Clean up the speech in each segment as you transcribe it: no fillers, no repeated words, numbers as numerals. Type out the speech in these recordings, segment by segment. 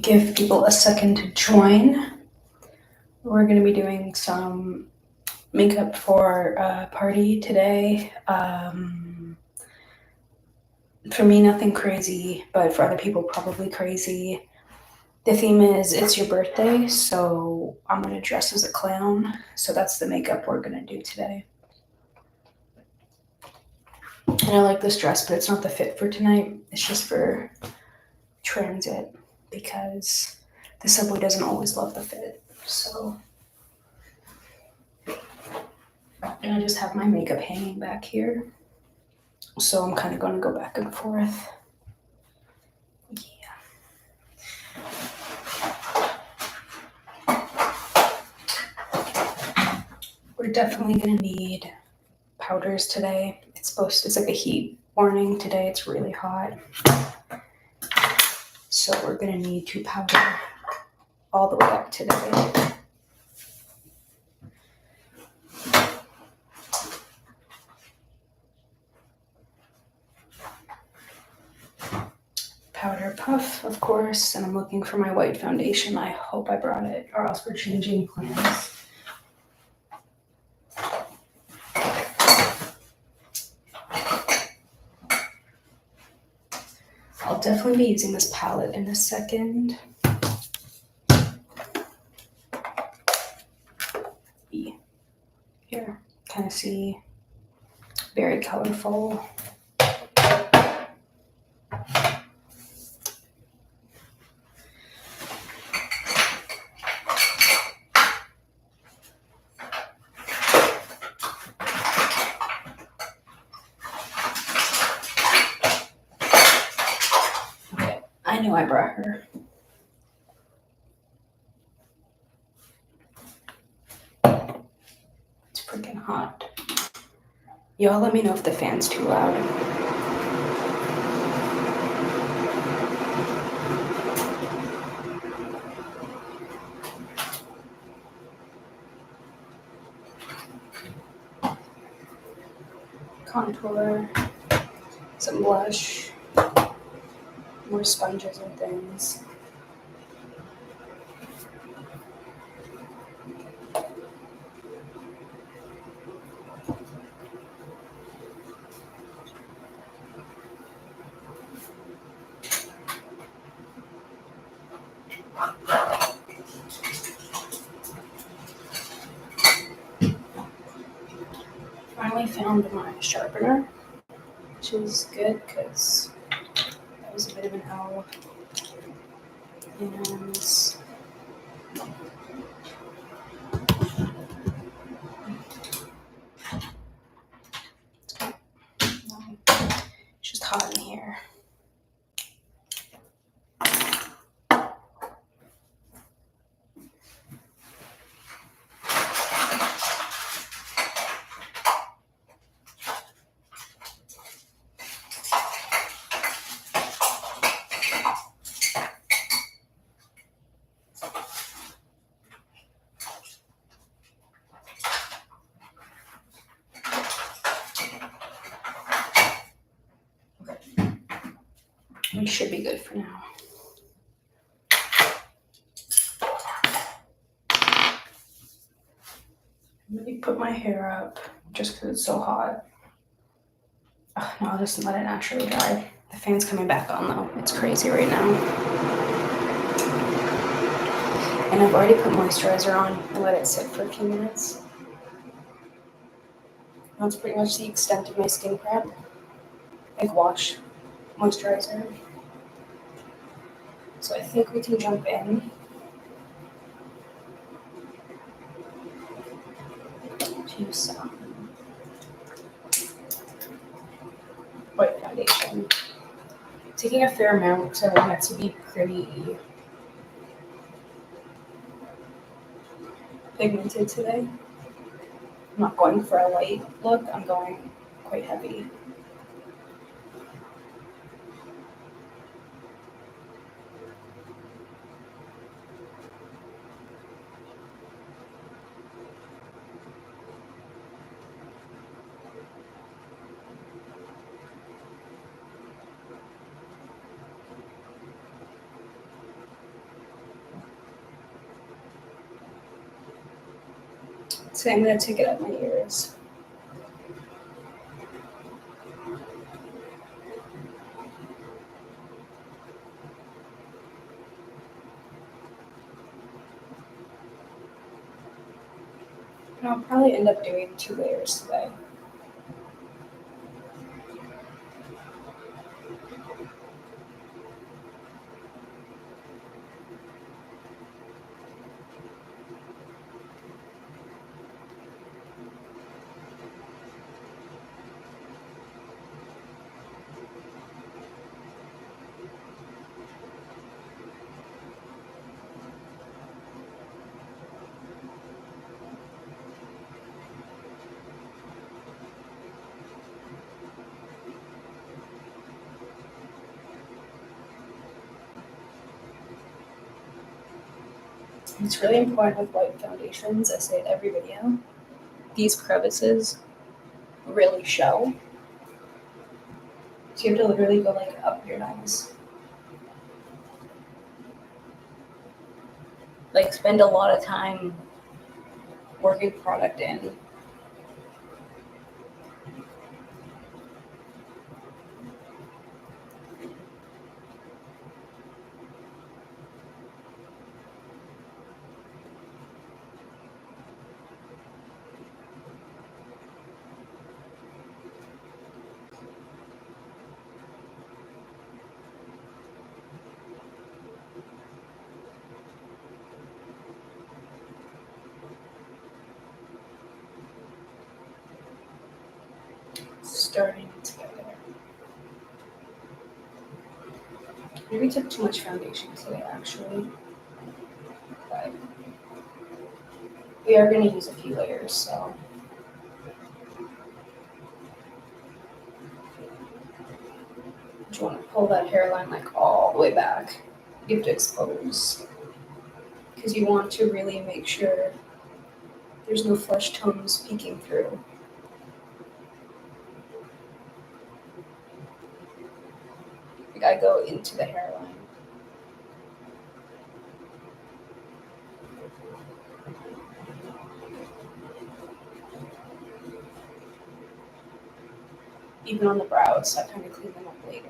give people a second to join. We're going to be doing some makeup for a party today. For me, nothing crazy, but for other people, probably crazy. The theme is it's your birthday, so I'm going to dress as a clown. So that's the makeup we're going to do today. And I like this dress, but it's not the fit for tonight. It's just for transit because the subway doesn't always love the fit. So, and I just have my makeup hanging back here. So I'm kind of going to go back and forth. Yeah. We're definitely going to need powders today. It's like a heat warning today. It's really hot. So we're going to need to powder all the way up today. Powder puff, of course, and I'm looking for my white foundation. I hope I brought it, or else we're changing plans. I'll definitely be using this palette in a second. Here, kind of see, very colorful. Okay, I knew I brought her. It's freaking hot. Y'all let me know if the fan's too loud. Contour, some blush, more sponges and things. Finally found my sharpener, which is good because that was a bit of an L. And it's just hot in here. We should be good for now. Let me put my hair up just because it's so hot. No, I'll just let it naturally dry. The fan's coming back on though. It's crazy right now. And I've already put moisturizer on and let it sit for a few minutes. That's pretty much the extent of my skin prep. Like wash, moisturizer. So I think we can jump in to some white foundation. Taking a fair amount because I want it to be pretty pigmented today. I'm not going for a light look, I'm going quite heavy. So I'm going to take it up my ears. And I'll probably end up doing 2 layers today. It's really important with white foundations, I say it every video. These crevices really show. So you have to literally go like up your nose. Like spend a lot of time working product in. Starting to get there. Maybe took too much foundation today, actually. But we are going to use a few layers, so. You want to pull that hairline like all the way back. You have to expose. Because you want to really make sure there's no flesh tones peeking through. You gotta go into the hairline. Even on the brows, I kind of clean them up later.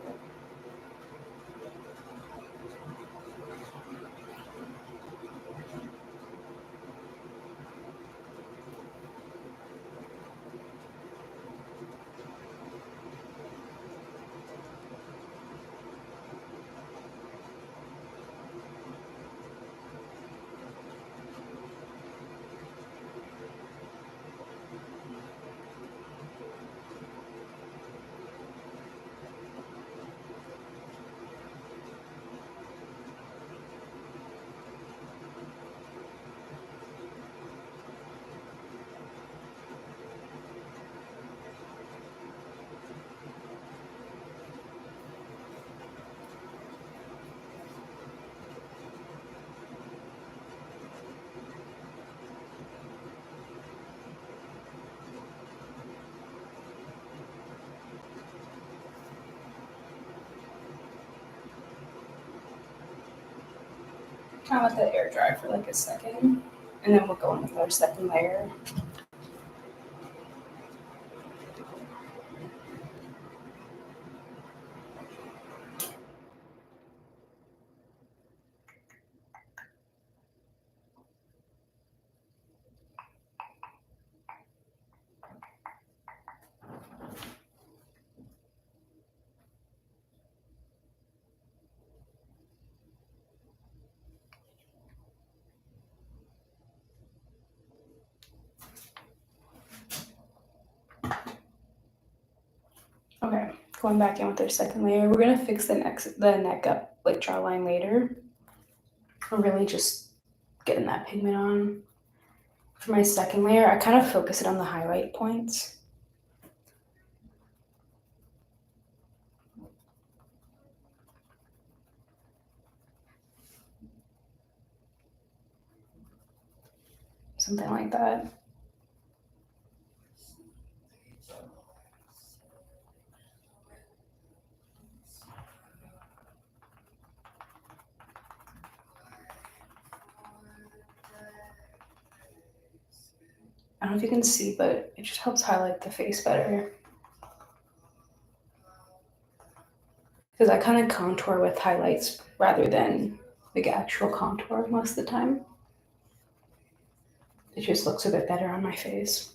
Kind of let that air dry for like a second, and then we'll go in with our second layer. Okay, going back in with our second layer, we're gonna fix the neck up, like jawline later. We're really just getting that pigment on. For my second layer, I kind of focus it on the highlight points. Something like that. I don't know if you can see, but it just helps highlight the face better. Because I kind of contour with highlights rather than like actual contour most of the time. It just looks a bit better on my face.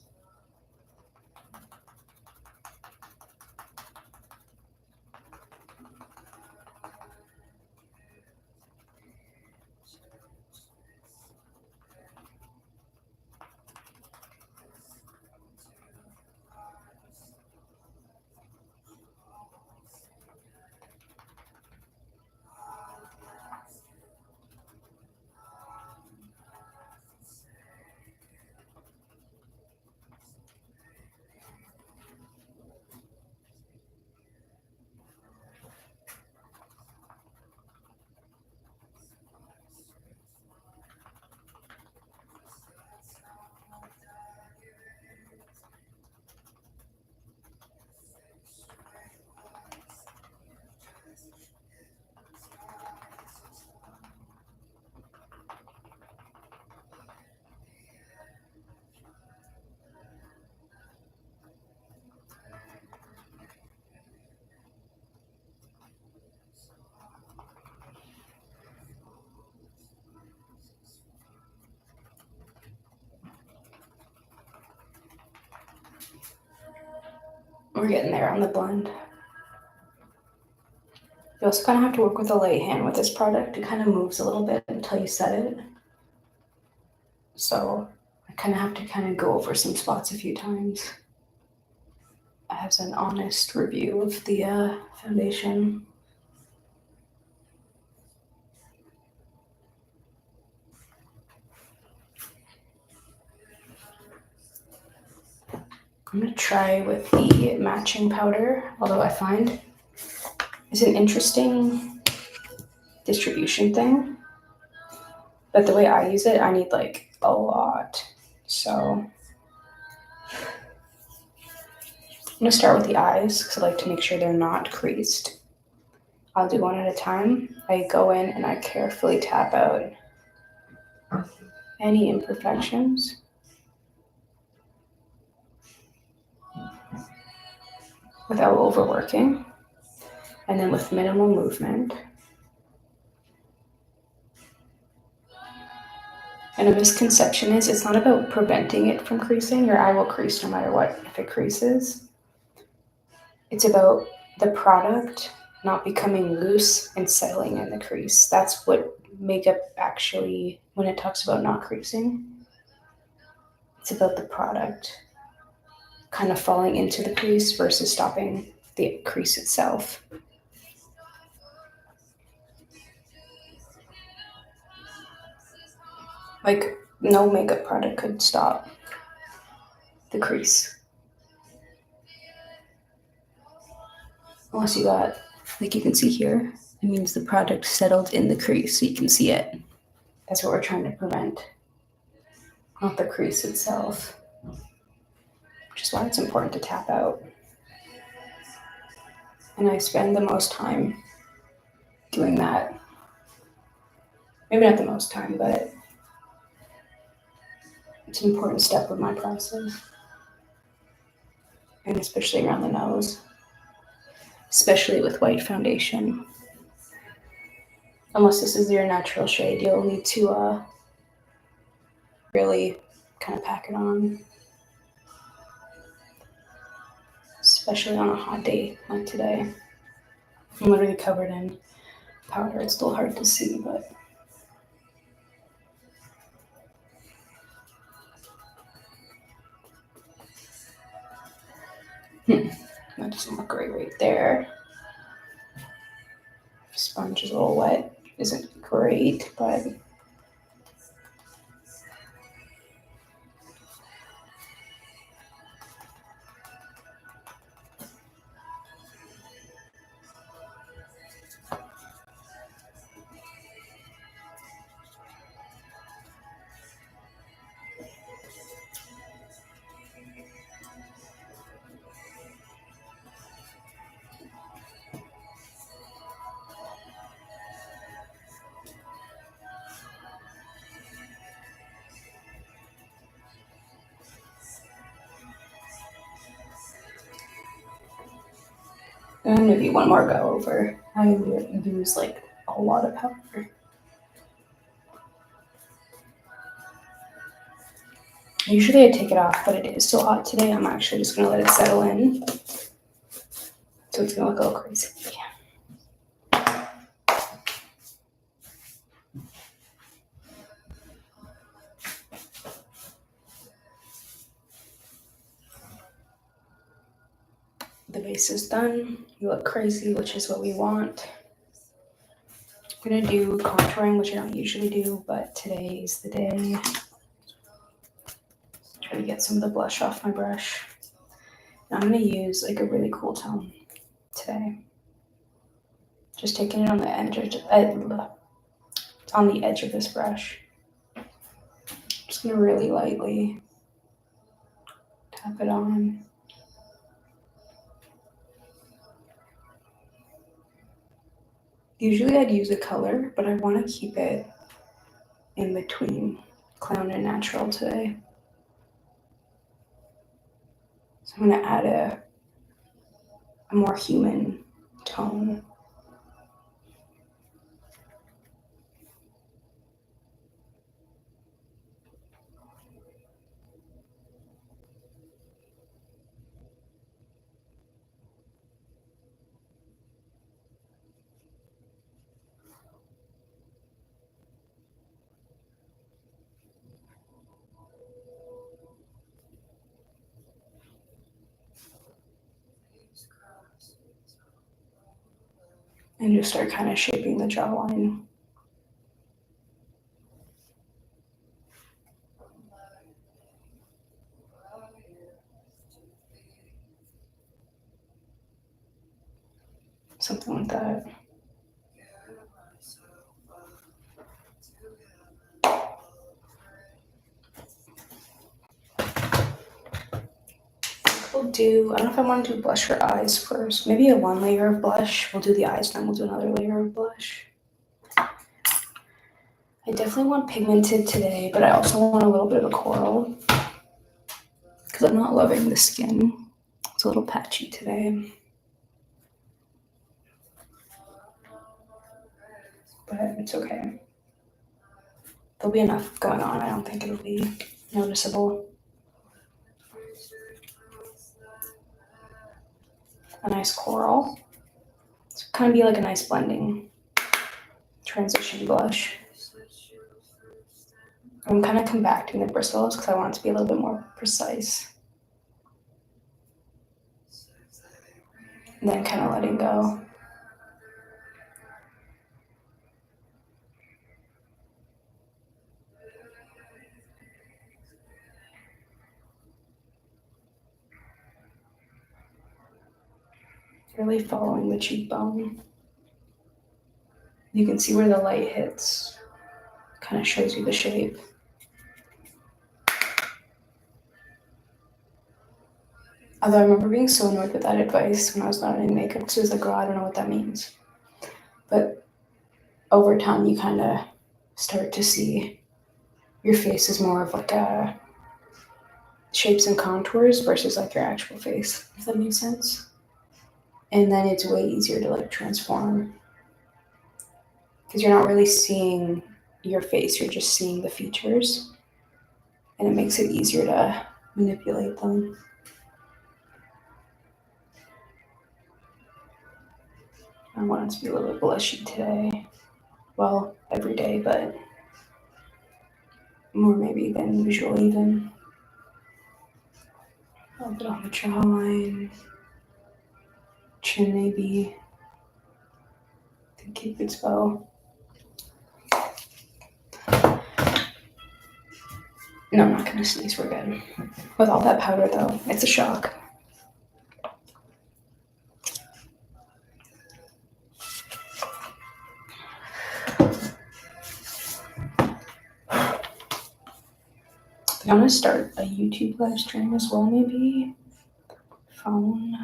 We're getting there on the blend. You also kind of have to work with a light hand with this product. It kind of moves a little bit until you set it. So I kind of have to kind of go over some spots a few times as an honest review of the foundation. I'm going to try with the matching powder, although I find it's an interesting distribution thing. But the way I use it, I need like a lot. So I'm going to start with the eyes because I like to make sure they're not creased. I'll do one at a time. I go in and I carefully tap out any imperfections. Without overworking, and then with minimal movement. And a misconception is it's not about preventing it from creasing. Your eye will crease no matter what if it creases. It's about the product not becoming loose and settling in the crease. That's what makeup actually, when it talks about not creasing, it's about the product kind of falling into the crease versus stopping the crease itself. Like, no makeup product could stop the crease. Unless you got, like you can see here, it means the product settled in the crease so you can see it. That's what we're trying to prevent, not the crease itself, which is why it's important to tap out. And I spend the most time doing that. Maybe not the most time, but it's an important step of my process. And especially around the nose, especially with white foundation. Unless this is your natural shade, you'll need to really kind of pack it on. Especially on a hot day like today. I'm literally covered in powder. It's still hard to see, but that doesn't look great right there. Sponge is a little wet. Isn't great, but And maybe one more go over. I use like a whole lot of powder. Usually I take it off, but it is still hot today. I'm actually just gonna let it settle in. So it's gonna look a little crazy. The base is done. You look crazy, which is what we want. I'm gonna do contouring, which I don't usually do, but today is the day. Try to get some of the blush off my brush. Now I'm gonna use like a really cool tone today. Just taking it on the edge of this brush. Just gonna really lightly tap it on. Usually I'd use a color, but I want to keep it in between clown and natural today. So I'm gonna add a more human tone. And just start kind of shaping the jawline. Something like that. We'll do, I don't know if I want to do blush or eyes first. Maybe a one layer of blush. We'll do the eyes, then we'll do another layer of blush. I definitely want pigmented today, but I also want a little bit of a coral because I'm not loving the skin. It's a little patchy today. But it's okay. There'll be enough going on. I don't think it'll be noticeable. A nice coral. It's kind of be like a nice blending transition blush. I'm kind of compacting the bristles because I want it to be a little bit more precise. And then kind of letting go. Really following the cheekbone. You can see where the light hits. Kind of shows you the shape. Although I remember being so annoyed with that advice when I was learning makeup because it was like, oh, I don't know what that means. But over time, you kind of start to see your face is more of like a shapes and contours versus like your actual face, if that makes sense. And then it's way easier to like transform because you're not really seeing your face, you're just seeing the features. And it makes it easier to manipulate them. I want it to be a little bit blushy today. Well, every day, but more maybe than usual even. A little bit on the jawline, chin maybe. To keep its bow. No, I'm not gonna sneeze, we're good. With all that powder though, it's a shock. I'm gonna start a YouTube live stream as well, maybe. Phone.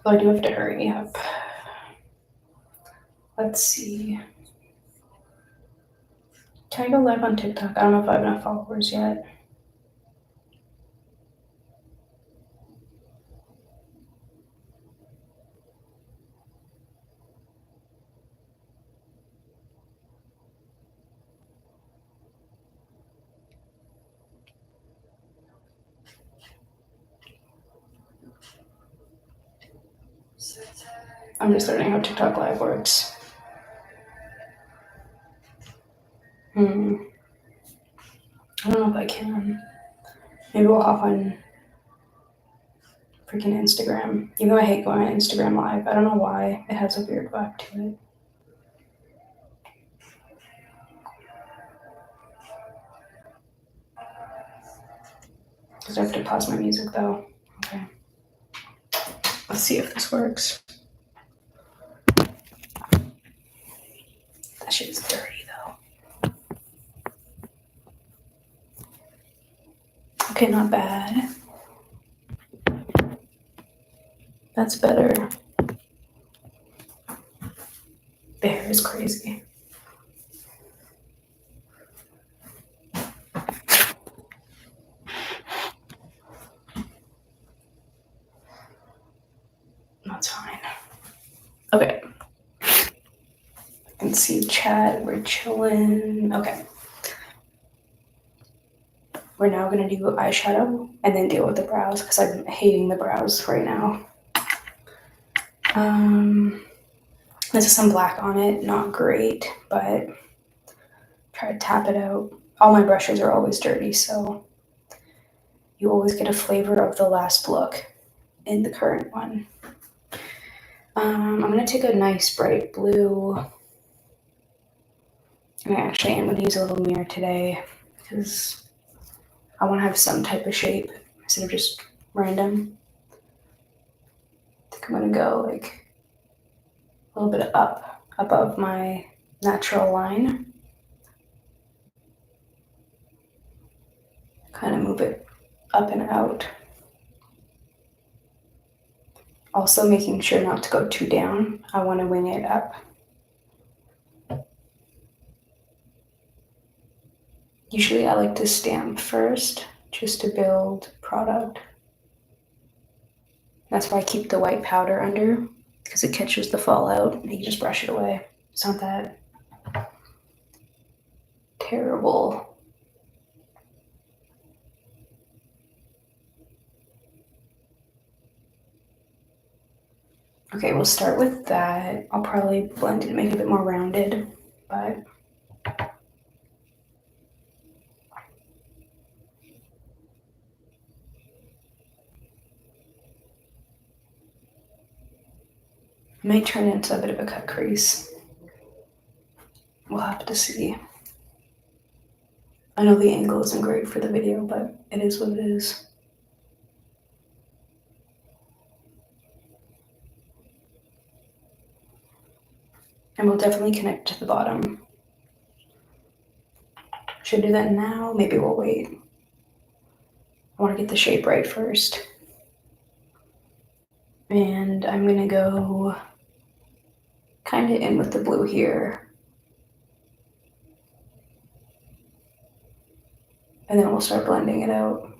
But I do have to hurry up. Let's see. Can I go live on TikTok? I don't know if I have enough followers yet. I'm just learning how TikTok Live works. I don't know if I can. Maybe we'll hop on freaking Instagram. Even though I hate going on Instagram Live. I don't know why. It has a weird vibe to it. Because I have to pause my music though. Okay. Let's see if this works. That shit is dirty though. Okay, not bad. That's better. The hair is crazy. That's fine. Okay. I can see chat. We're chilling. Okay. We're now gonna do eyeshadow and then deal with the brows because I'm hating the brows right now. This is some black on it. Not great, but try to tap it out. All my brushes are always dirty, so you always get a flavor of the last look in the current one. I'm gonna take a nice bright blue, and I actually am gonna use a little mirror today because I want to have some type of shape instead of just random. I think I'm gonna go like a little bit up above my natural line. Kind of move it up and out. Also making sure not to go too down. I want to wing it up. Usually I like to stamp first just to build product. That's why I keep the white powder under because it catches the fallout and you just brush it away. It's not that terrible. Okay, we'll start with that. I'll probably blend it and make it a bit more rounded, but it might turn into a bit of a cut crease. We'll have to see. I know the angle isn't great for the video, but it is what it is. And we'll definitely connect to the bottom. Should do that now? Maybe we'll wait. I want to get the shape right first. And I'm gonna go kind of in with the blue here. And then we'll start blending it out.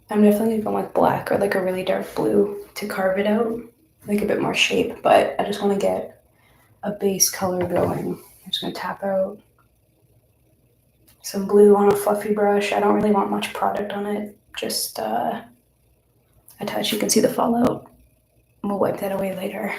I'm definitely going with black or like a really dark blue to carve it out, like a bit more shape, but I just want to get a base color going. I'm just gonna tap out some blue on a fluffy brush. I don't really want much product on it, just a touch. You can see the fallout. We'll wipe that away later.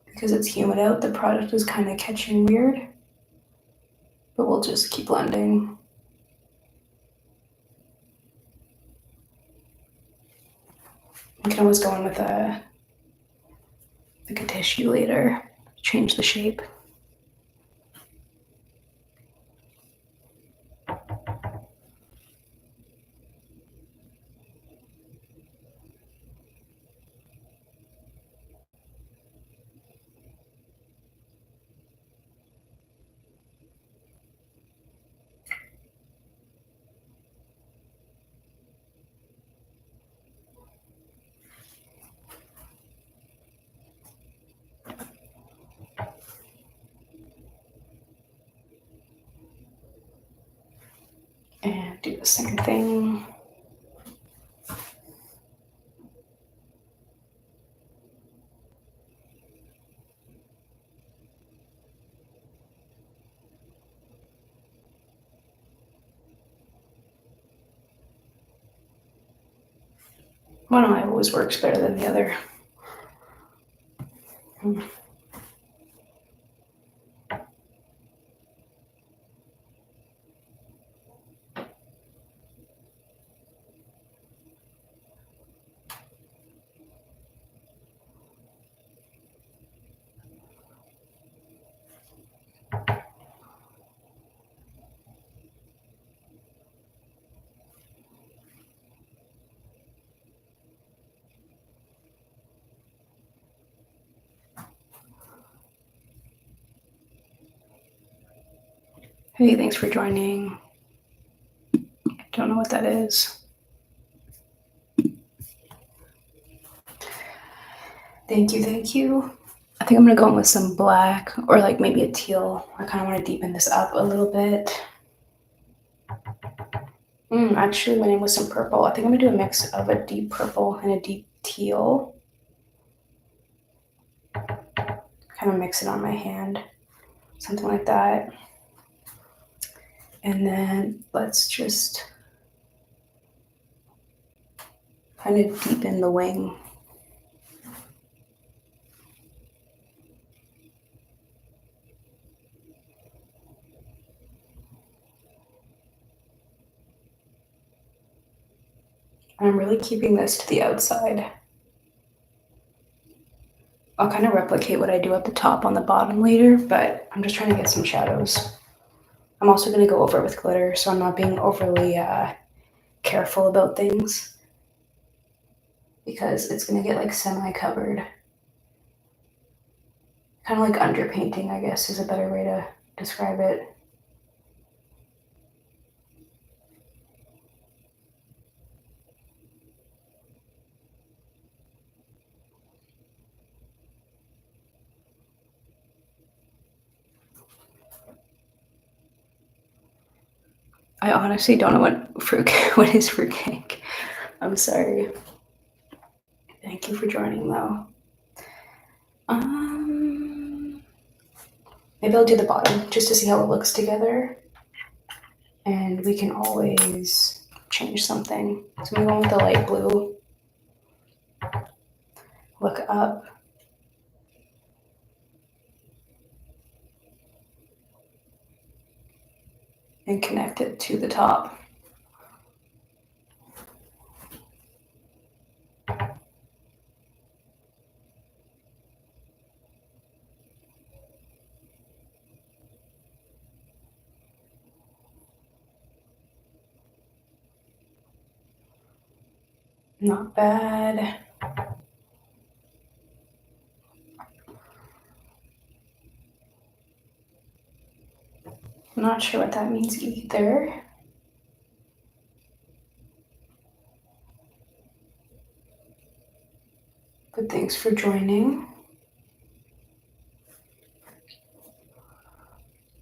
Because it's humid out, the product is kind of catching weird, but we'll just keep blending. You can always go in with a tissue later, change the shape. And do the same thing. One eye always works better than the other. Hey, thanks for joining. Don't know what that is. Thank you, thank you. I think I'm gonna go in with some black or like maybe a teal. I kind of want to deepen this up a little bit. Actually went in with some purple. I think I'm gonna do a mix of a deep purple and a deep teal. Kind of mix it on my hand, something like that. And then let's just kind of deepen the wing. And I'm really keeping this to the outside. I'll kind of replicate what I do at the top on the bottom later, but I'm just trying to get some shadows. I'm also going to go over it with glitter, so I'm not being overly careful about things because it's going to get like semi-covered. Kind of like underpainting, I guess, is a better way to describe it. I honestly don't know what is fruitcake. I'm sorry. Thank you for joining, though. Maybe I'll do the bottom just to see how it looks together, and we can always change something. So I'm going with the light blue. Look up. And connect it to the top. Not bad. I'm not sure what that means either. But thanks for joining.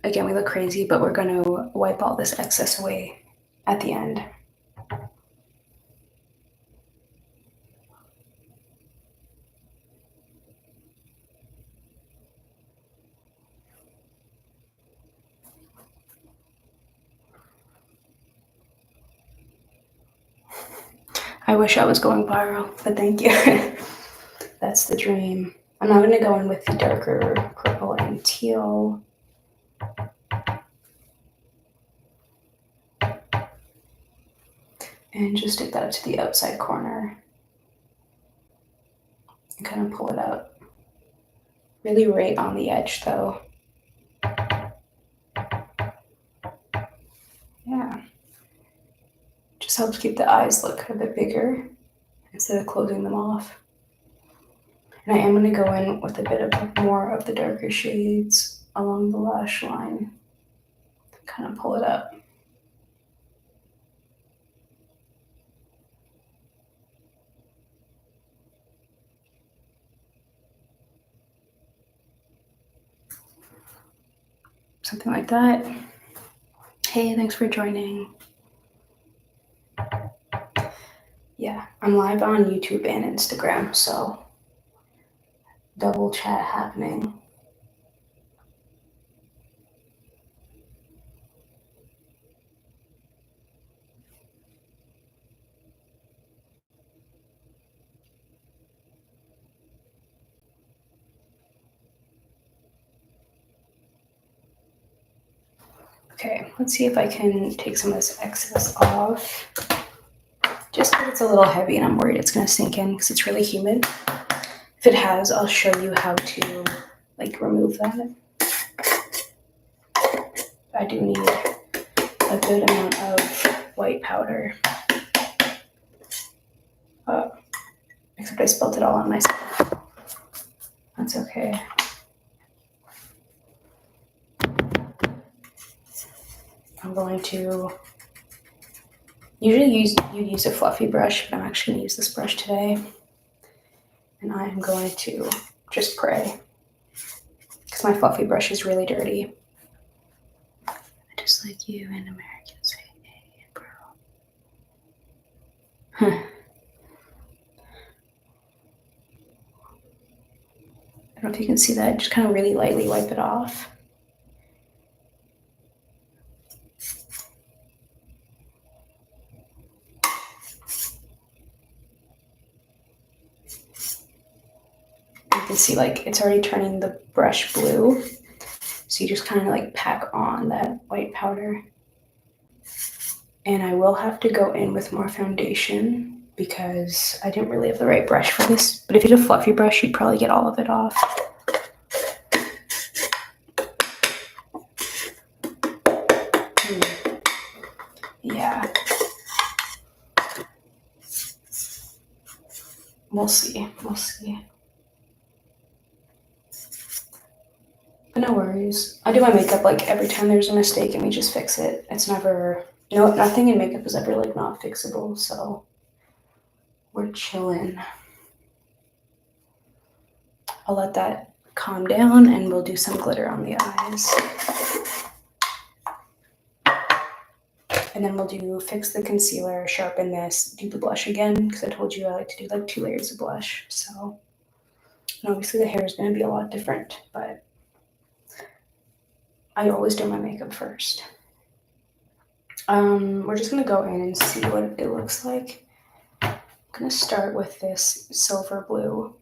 Again, we look crazy, but we're going to wipe all this excess away at the end. I wish I was going viral, but thank you. That's the dream. I'm now going to go in with the darker purple and teal. And just stick that to the outside corner. And kind of pull it out. Really right on the edge, though. Yeah. Just helps keep the eyes look a bit bigger instead of closing them off. And I am going to go in with a bit of more of the darker shades along the lash line. Kind of pull it up. Something like that. Hey, thanks for joining. Yeah, I'm live on YouTube and Instagram, so double chat happening. Okay, let's see if I can take some of this excess off. Just because it's a little heavy and I'm worried it's gonna sink in because it's really humid. If it has, I'll show you how to like remove that. I do need a good amount of white powder. Except I spilled it all on myself. That's okay. I'm going to usually use a fluffy brush, but I'm actually going to use this brush today. And I am going to just pray because my fluffy brush is really dirty. Just like you and Americans say, hey, bro. I don't know if you can see that. Just kind of really lightly wipe it off. You can see like it's already turning the brush blue. So you just kind of like pack on that white powder. And I will have to go in with more foundation because I didn't really have the right brush for this. But if you had a fluffy brush, you'd probably get all of it off. Yeah. We'll see. We'll see. But no worries. I do my makeup like every time there's a mistake and we just fix it. It's never, nothing in makeup is ever like not fixable. So we're chilling. I'll let that calm down and we'll do some glitter on the eyes. And then we'll fix the concealer, sharpen this, do the blush again, because I told you I like to do like 2 layers of blush. So, and obviously the hair is going to be a lot different, but I always do my makeup first. We're just going to go in and see what it looks like. I'm going to start with this silver blue.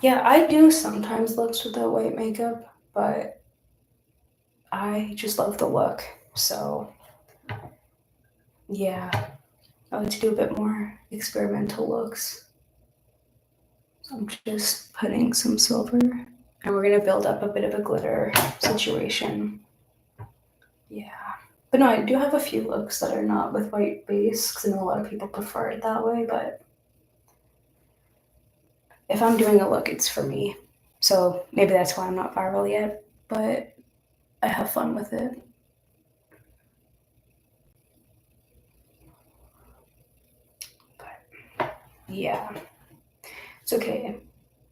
Yeah, I do sometimes looks without white makeup, but I just love the look. So, yeah, I like to do a bit more experimental looks. So I'm just putting some silver, and we're going to build up a bit of a glitter situation. Yeah. But no, I do have a few looks that are not with white base, because I know a lot of people prefer it that way, but if I'm doing a look, it's for me. So maybe that's why I'm not viral yet, but I have fun with it. But yeah, it's okay.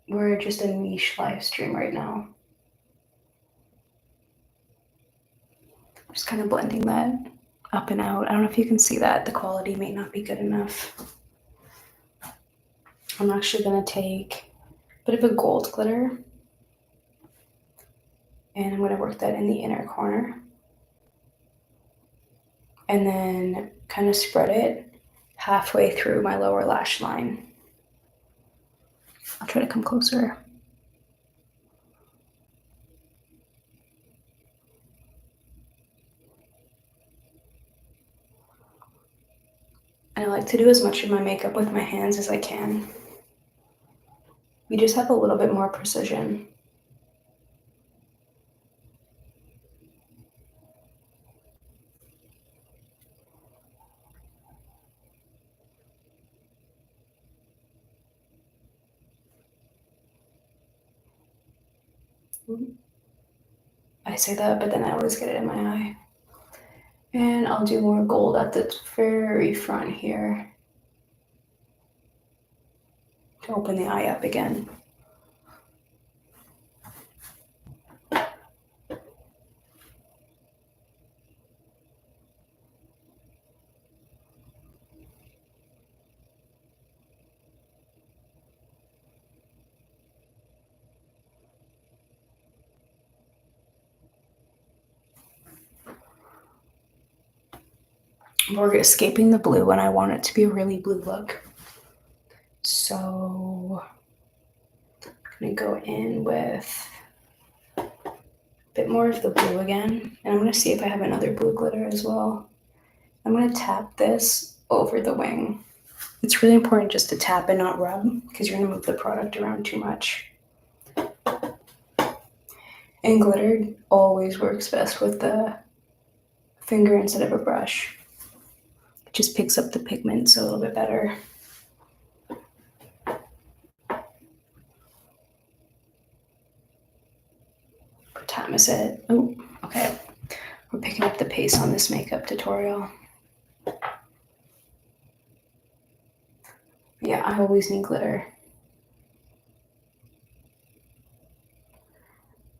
We're just a niche live stream right now. Just kind of blending that up and out. I don't know if you can see that. The quality may not be good enough. I'm actually going to take a bit of a gold glitter, and I'm going to work that in the inner corner. And then kind of spread it halfway through my lower lash line. I'll try to come closer. And I like to do as much of my makeup with my hands as I can. You just have a little bit more precision. I say that, but then I always get it in my eye. And I'll do more gold at the very front here to open the eye up again. We're escaping the blue and I want it to be a really blue look. So I'm gonna go in with a bit more of the blue again, and I'm gonna see if I have another blue glitter as well. I'm gonna tap this over the wing. It's really important just to tap and not rub because you're gonna move the product around too much. And glitter always works best with the finger instead of a brush. It just picks up the pigments a little bit better. What time is it? Oh, okay. We're picking up the pace on this makeup tutorial. Yeah, I always need glitter.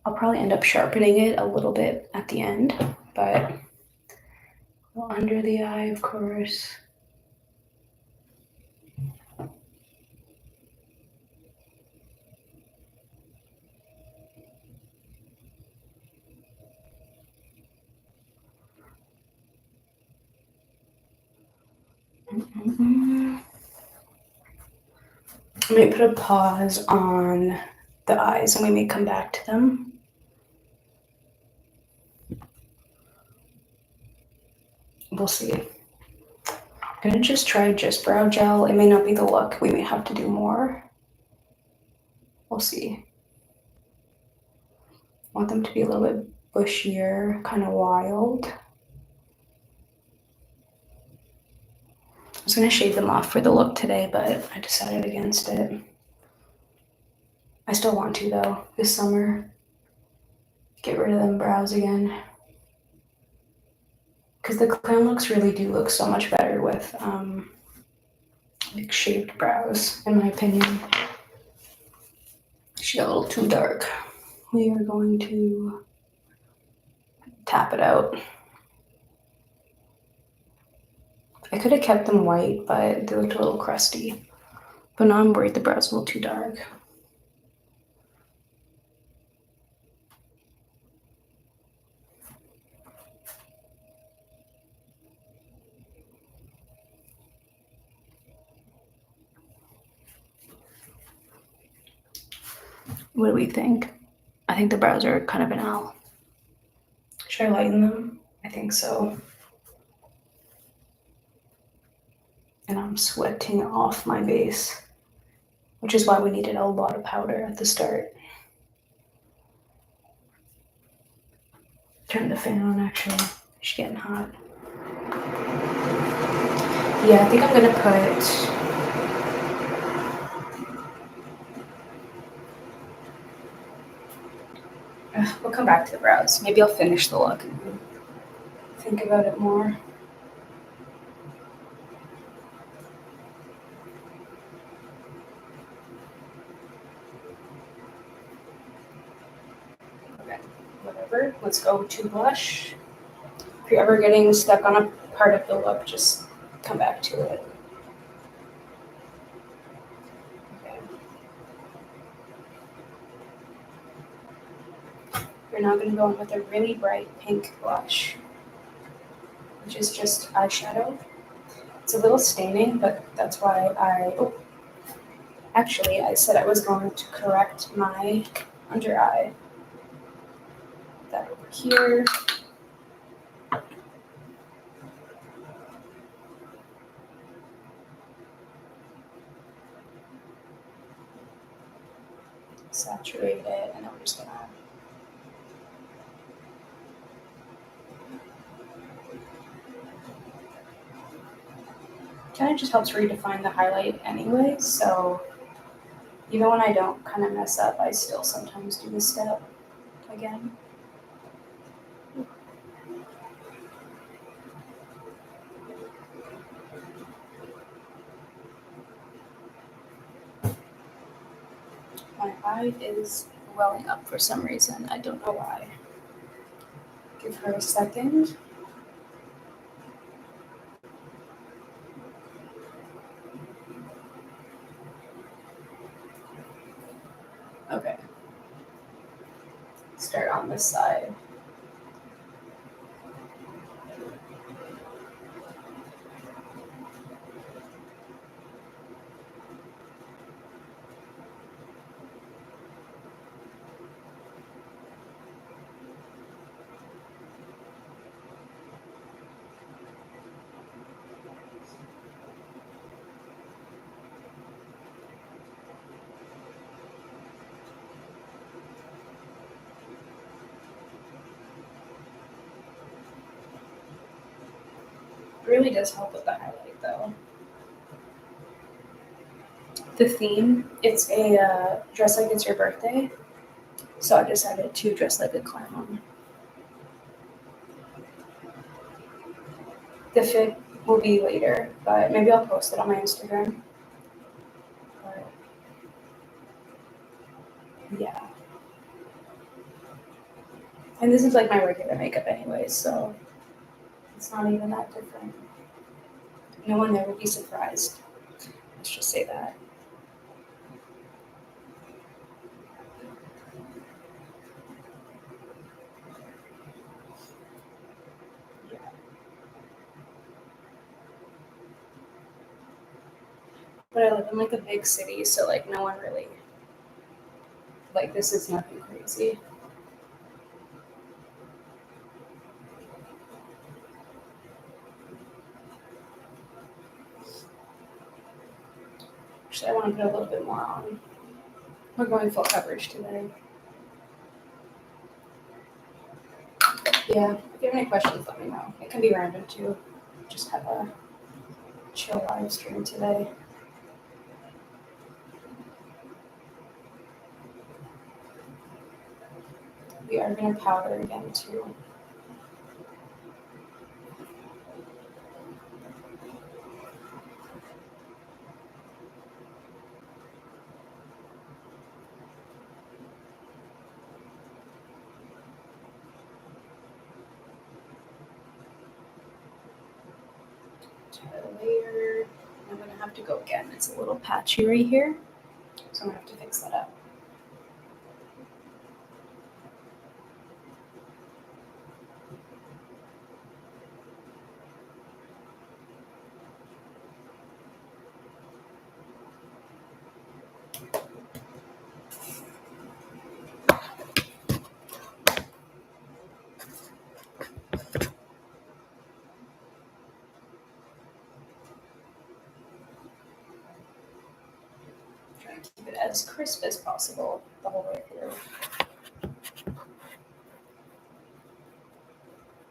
I'll probably end up sharpening it a little bit at the end, but under the eye, of course. I may put a pause on the eyes and we may come back to them. We'll see. I'm gonna just try just brow gel. It may not be the look. We may have to do more. We'll see. I want them to be a little bit bushier, kind of wild. I was gonna shave them off for the look today, but I decided against it. I still want to though, this summer. Get rid of them brows again. Because the clown looks really do look so much better with like shaved brows, in my opinion. She got a little too dark. We are going to tap it out. I could have kept them white, but they looked a little crusty. But now I'm worried the brows are a little too dark. What do we think? I think the brows are kind of an L. Should I lighten them? I think so. And I'm sweating off my base, which is why we needed a lot of powder at the start. Turn the fan on actually. She's getting hot. Yeah, I think I'm gonna put. We'll come back to the brows. Maybe I'll finish the look and think about it more. Okay, whatever. Let's go to blush. If you're ever getting stuck on a part of the look, just come back to it. Okay. We're now going to go in with a really bright pink blush, which is just eyeshadow. It's a little staining, but that's why actually I said I was going to correct my under eye. Put that over here. Saturate it, and then we're just gonna kind of just helps redefine the highlight anyway, so even when I don't kind of mess up, I still sometimes do this step again. My eye is welling up for some reason. I don't know why. Give her a second. Okay. Start on this side. really does help with the highlight though. The theme, it's a dress like it's your birthday. So I decided to dress like a clown. The fit will be later, but maybe I'll post it on my Instagram. But yeah. And this is like my regular makeup anyway, so it's not even that different. No one there will be surprised. Let's just say that. Yeah. But I live in like a big city, so like no one really, like, this is nothing crazy. Actually, I want to put a little bit more on. We're going full coverage today. Yeah, if you have any questions, let me know. It can be random too. Just have a chill live stream today. We are going to powder again too. Try to layer. I'm going to have to go again. It's a little patchy right here, so I'm going to have to fix that up. Trying to keep it as crisp as possible the whole way through.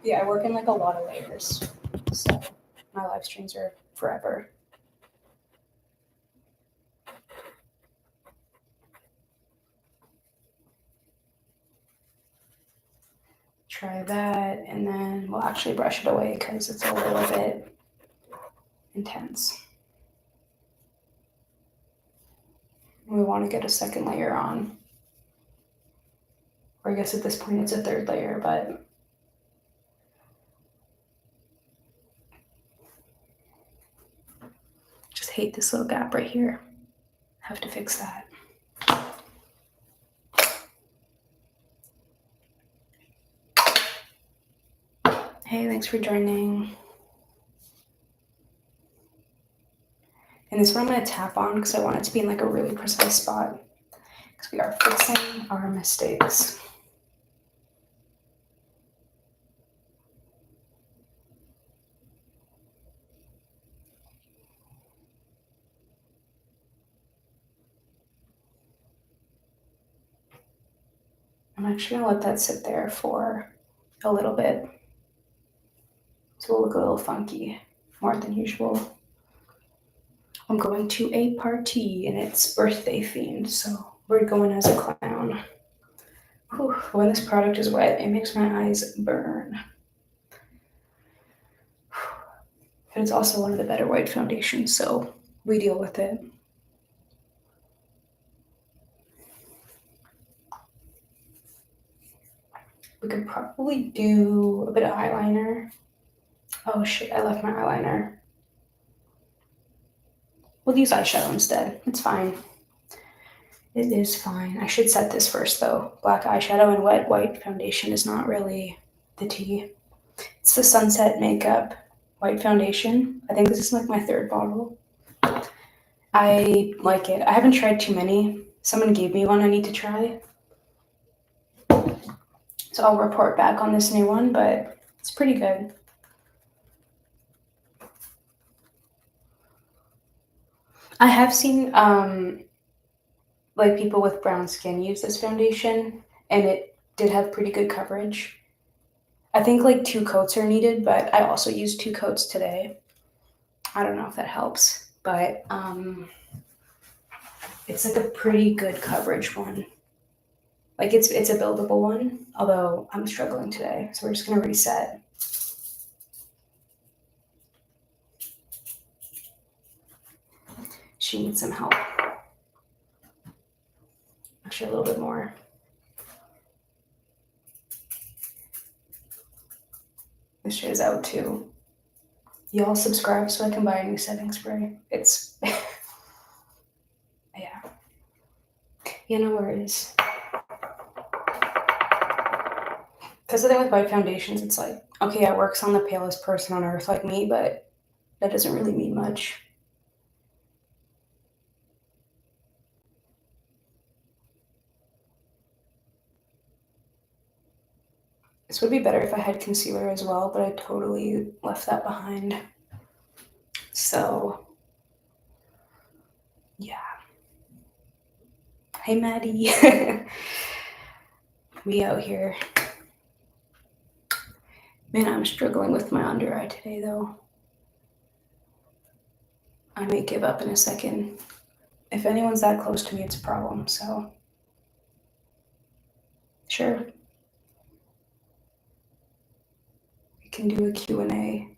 Yeah, I work in like a lot of layers, so my live streams are forever. Try that, and then we'll actually brush it away because it's a little bit intense. We want to get a second layer on. Or I guess at this point it's a third layer, but just hate this little gap right here. Have to fix that. Hey, thanks for joining. And this one I'm going to tap on because I want it to be in like a really precise spot because we are fixing our mistakes. I'm actually going to let that sit there for a little bit. So it'll look a little funky, more than usual. I'm going to a party and it's birthday themed, so we're going as a clown. Whew, when this product is wet, it makes my eyes burn. But it's also one of the better white foundations, so we deal with it. We could probably do a bit of eyeliner. Oh shit, I left my eyeliner. We'll use eyeshadow instead. It's fine. It is fine. I should set this first though. Black eyeshadow and wet white foundation is not really the tea. It's the Sunset Makeup white foundation. I think this is like my third bottle. I like it. I haven't tried too many. Someone gave me one I need to try. So I'll report back on this new one, but it's pretty good. I have seen like people with brown skin use this foundation, and it did have pretty good coverage. I think like 2 coats are needed, but I also used 2 coats today. I don't know if that helps, but it's like a pretty good coverage one. Like it's a buildable one, although I'm struggling today, so we're just gonna reset. She needs some help. Actually, a little bit more. This shit is out too. Y'all subscribe so I can buy a new setting spray. It's yeah. You know where it is. Because the thing with white foundations, it's like, okay, yeah, it works on the palest person on earth like me, but that doesn't really mean much. This would be better if I had concealer as well, but I totally left that behind. So, yeah. Hey, Maddie. We out here. Man, I'm struggling with my under eye today, though. I may give up in a second. If anyone's that close to me, it's a problem, so. Sure. We can do a Q&A.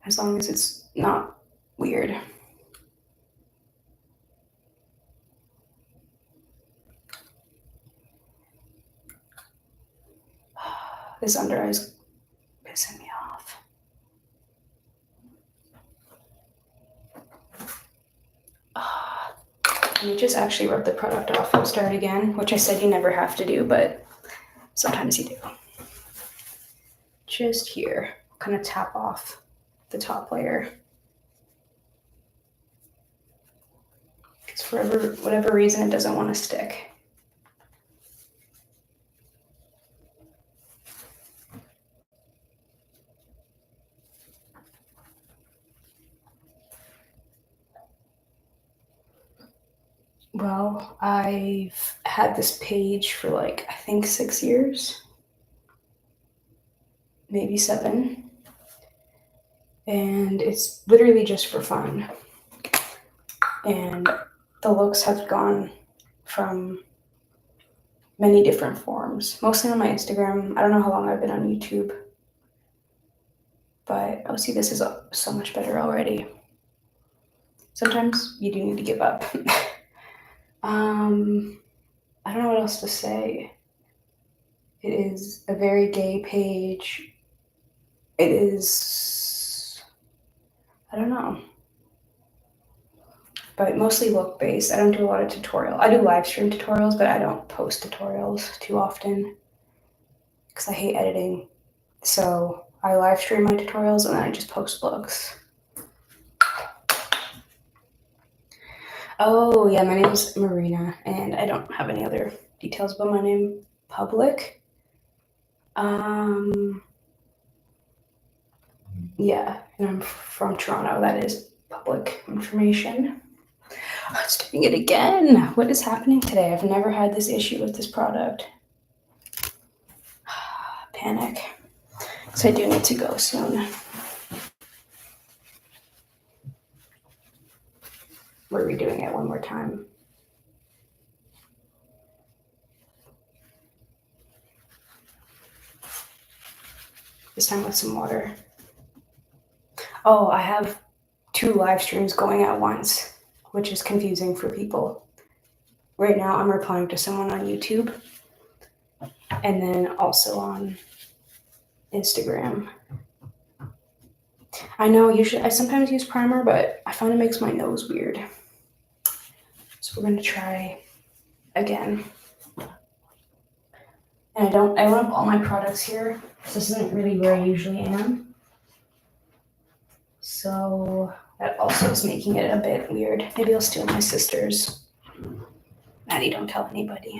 As long as it's not weird. This under eye is pissing me off. Let me just actually rub the product off and start again, which I said you never have to do, but sometimes you do. Just here, kind of tap off the top layer. Because for whatever reason, it doesn't want to stick. Well, I've had this page for like, I think 6 years, maybe 7. And it's literally just for fun. And the looks have gone from many different forms, mostly on my Instagram. I don't know how long I've been on YouTube, but oh, see, this is so much better already. Sometimes you do need to give up. I don't know what else to say. It is a very gay page. It is, I don't know, but mostly look based. I don't do a lot of tutorial. I do live stream tutorials, but I don't post tutorials too often because I hate editing. So I live stream my tutorials and then I just post looks. Oh yeah, my name is Marina, and I don't have any other details about my name public. Yeah, and I'm from Toronto. That is public information. Oh, it's doing it again. What is happening today? I've never had this issue with this product. Panic. So I do need to go soon. We're redoing it one more time. This time with some water. Oh, I have 2 live streams going at once, which is confusing for people. Right now I'm replying to someone on YouTube and then also on Instagram. I know I sometimes use primer, but I find it makes my nose weird. So we're gonna try again. And I have all my products here. So this isn't really where I usually am. So that also is making it a bit weird. Maybe I'll steal my sister's. Maddie, don't tell anybody.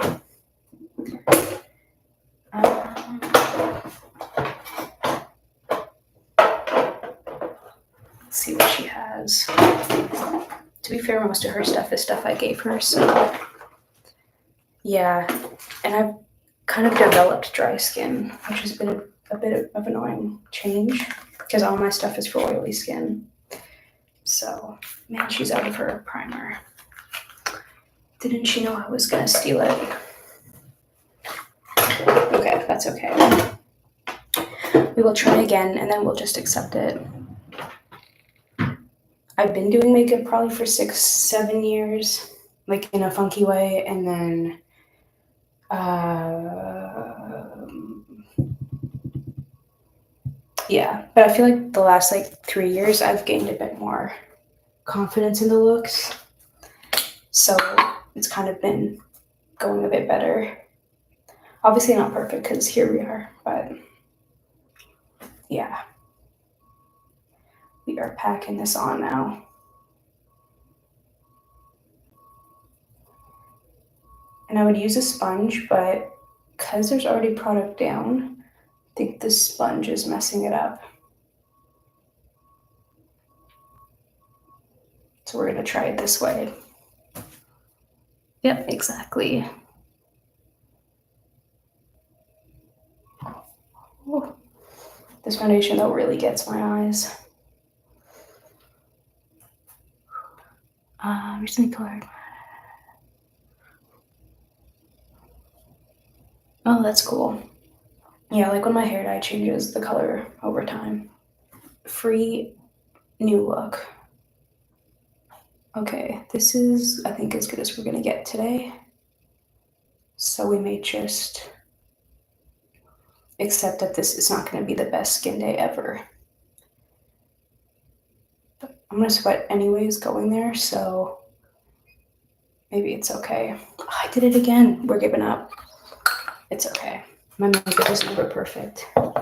Let's see what she has. To be fair, most of her stuff is stuff I gave her, so yeah. And I've kind of developed dry skin, which has been a bit of annoying change because all my stuff is for oily skin. So, man, she's out of her primer. Didn't she know I was gonna steal it? Okay, that's okay. We will try again and then we'll just accept it. I've been doing makeup probably for 6-7 years, like in a funky way, and then yeah, but I feel like the last like 3 years I've gained a bit more confidence in the looks, so it's kind of been going a bit better. Obviously not perfect because here we are, but yeah, we are packing this on now. And I would use a sponge, but because there's already product down, I think this sponge is messing it up. So we're gonna try it this way. Yep, exactly. Ooh. This foundation though really gets my eyes. Recently colored. Oh, that's cool. Yeah, like when my hair dye changes the color over time. Free new look. Okay, this is, I think, as good as we're gonna get today. So we may just accept that this is not gonna be the best skin day ever. But I'm gonna sweat anyways going there, so maybe it's okay. Oh, I did it again. We're giving up. It's okay. My makeup is never perfect. I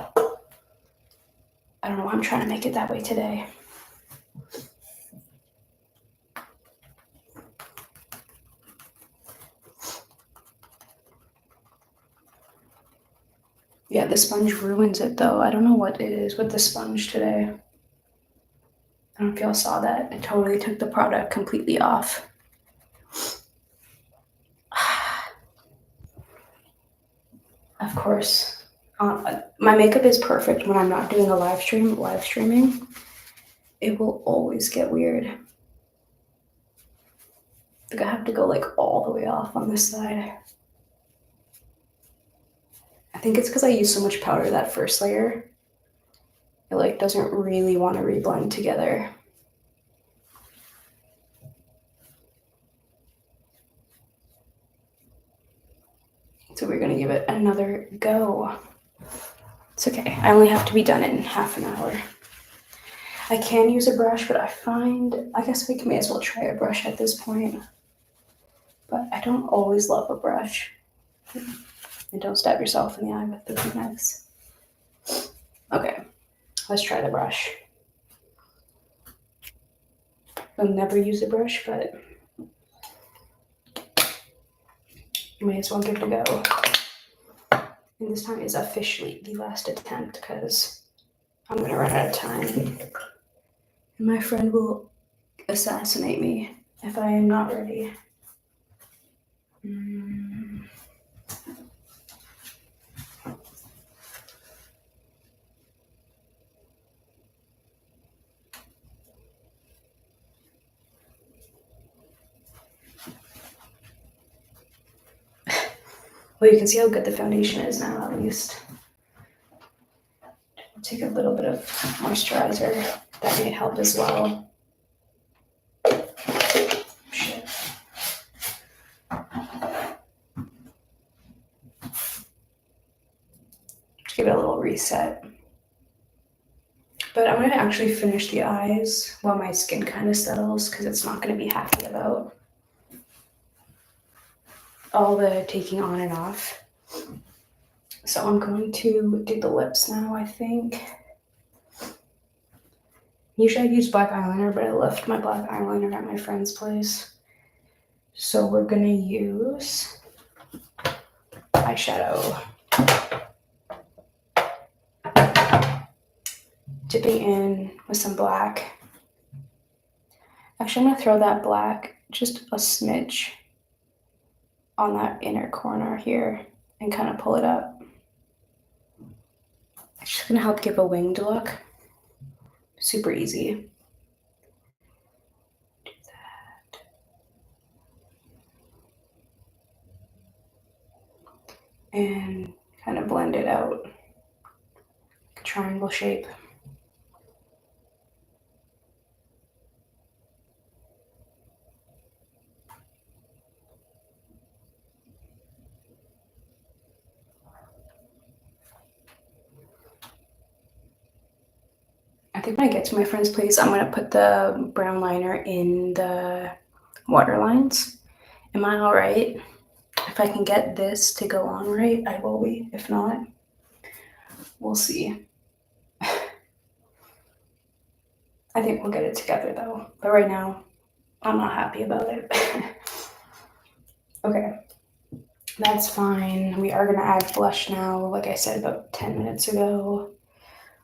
don't know why I'm trying to make it that way today. Yeah, the sponge ruins it though. I don't know what it is with the sponge today. I don't know if y'all saw that. It totally took the product completely off. Of course. My makeup is perfect when I'm not doing a live streaming. It will always get weird. Like I have to go like all the way off on this side. I think it's because I use so much powder that first layer. It like doesn't really want to reblend together. So we're gonna give it another go. It's okay. I only have to be done in half an hour. I can use a brush, but I guess we may as well try a brush at this point. But I don't always love a brush. And don't stab yourself in the eye with the knives. Okay, let's try the brush. I'll never use a brush, but you may as well give it a go. And this time is officially the last attempt because I'm gonna run out of time. And my friend will assassinate me if I am not ready. Well, you can see how good the foundation is now, at least. I'll take a little bit of moisturizer. That may help as well. Shit. Just give it a little reset. But I'm gonna actually finish the eyes while my skin kind of settles because it's not gonna be happy about all the taking on and off. So I'm going to do the lips now, I think. Usually I'd use black eyeliner, but I left my black eyeliner at my friend's place. So we're gonna use eyeshadow. Dipping in with some black. Actually, I'm gonna throw that black just a smidge on that inner corner here and kind of pull it up. It's just gonna help give a winged look. Super easy. Do that. And kind of blend it out. Like a triangle shape. I think when I get to my friend's place, I'm gonna put the brown liner in the water lines. Am I all right? If I can get this to go on right, I will be. If not, we'll see. I think we'll get it together though. But right now, I'm not happy about it. Okay, that's fine. We are gonna add blush now, like I said about 10 minutes ago.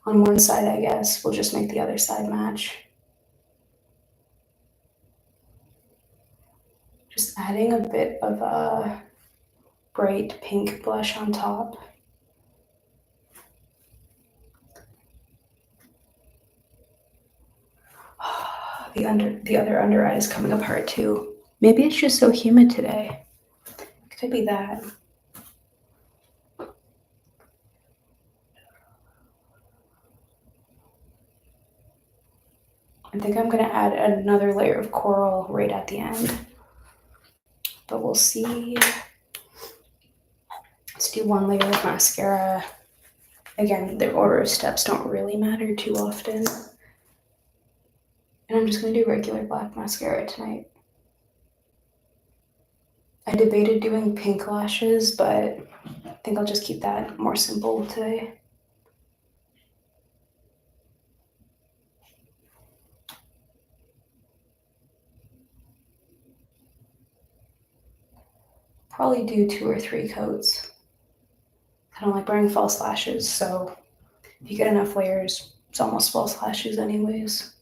On one side, I guess. We'll just make the other side match. Just adding a bit of a bright pink blush on top. The other under eye is coming apart too. Maybe it's just so humid today. It could be that. I think I'm gonna add another layer of coral right at the end, but we'll see. Let's do one layer of mascara. Again, the order of steps don't really matter too often. And I'm just gonna do regular black mascara tonight. I debated doing pink lashes, but I think I'll just keep that more simple today. Probably do 2 or 3 coats. I don't like wearing false lashes, so if you get enough layers, it's almost false lashes anyways.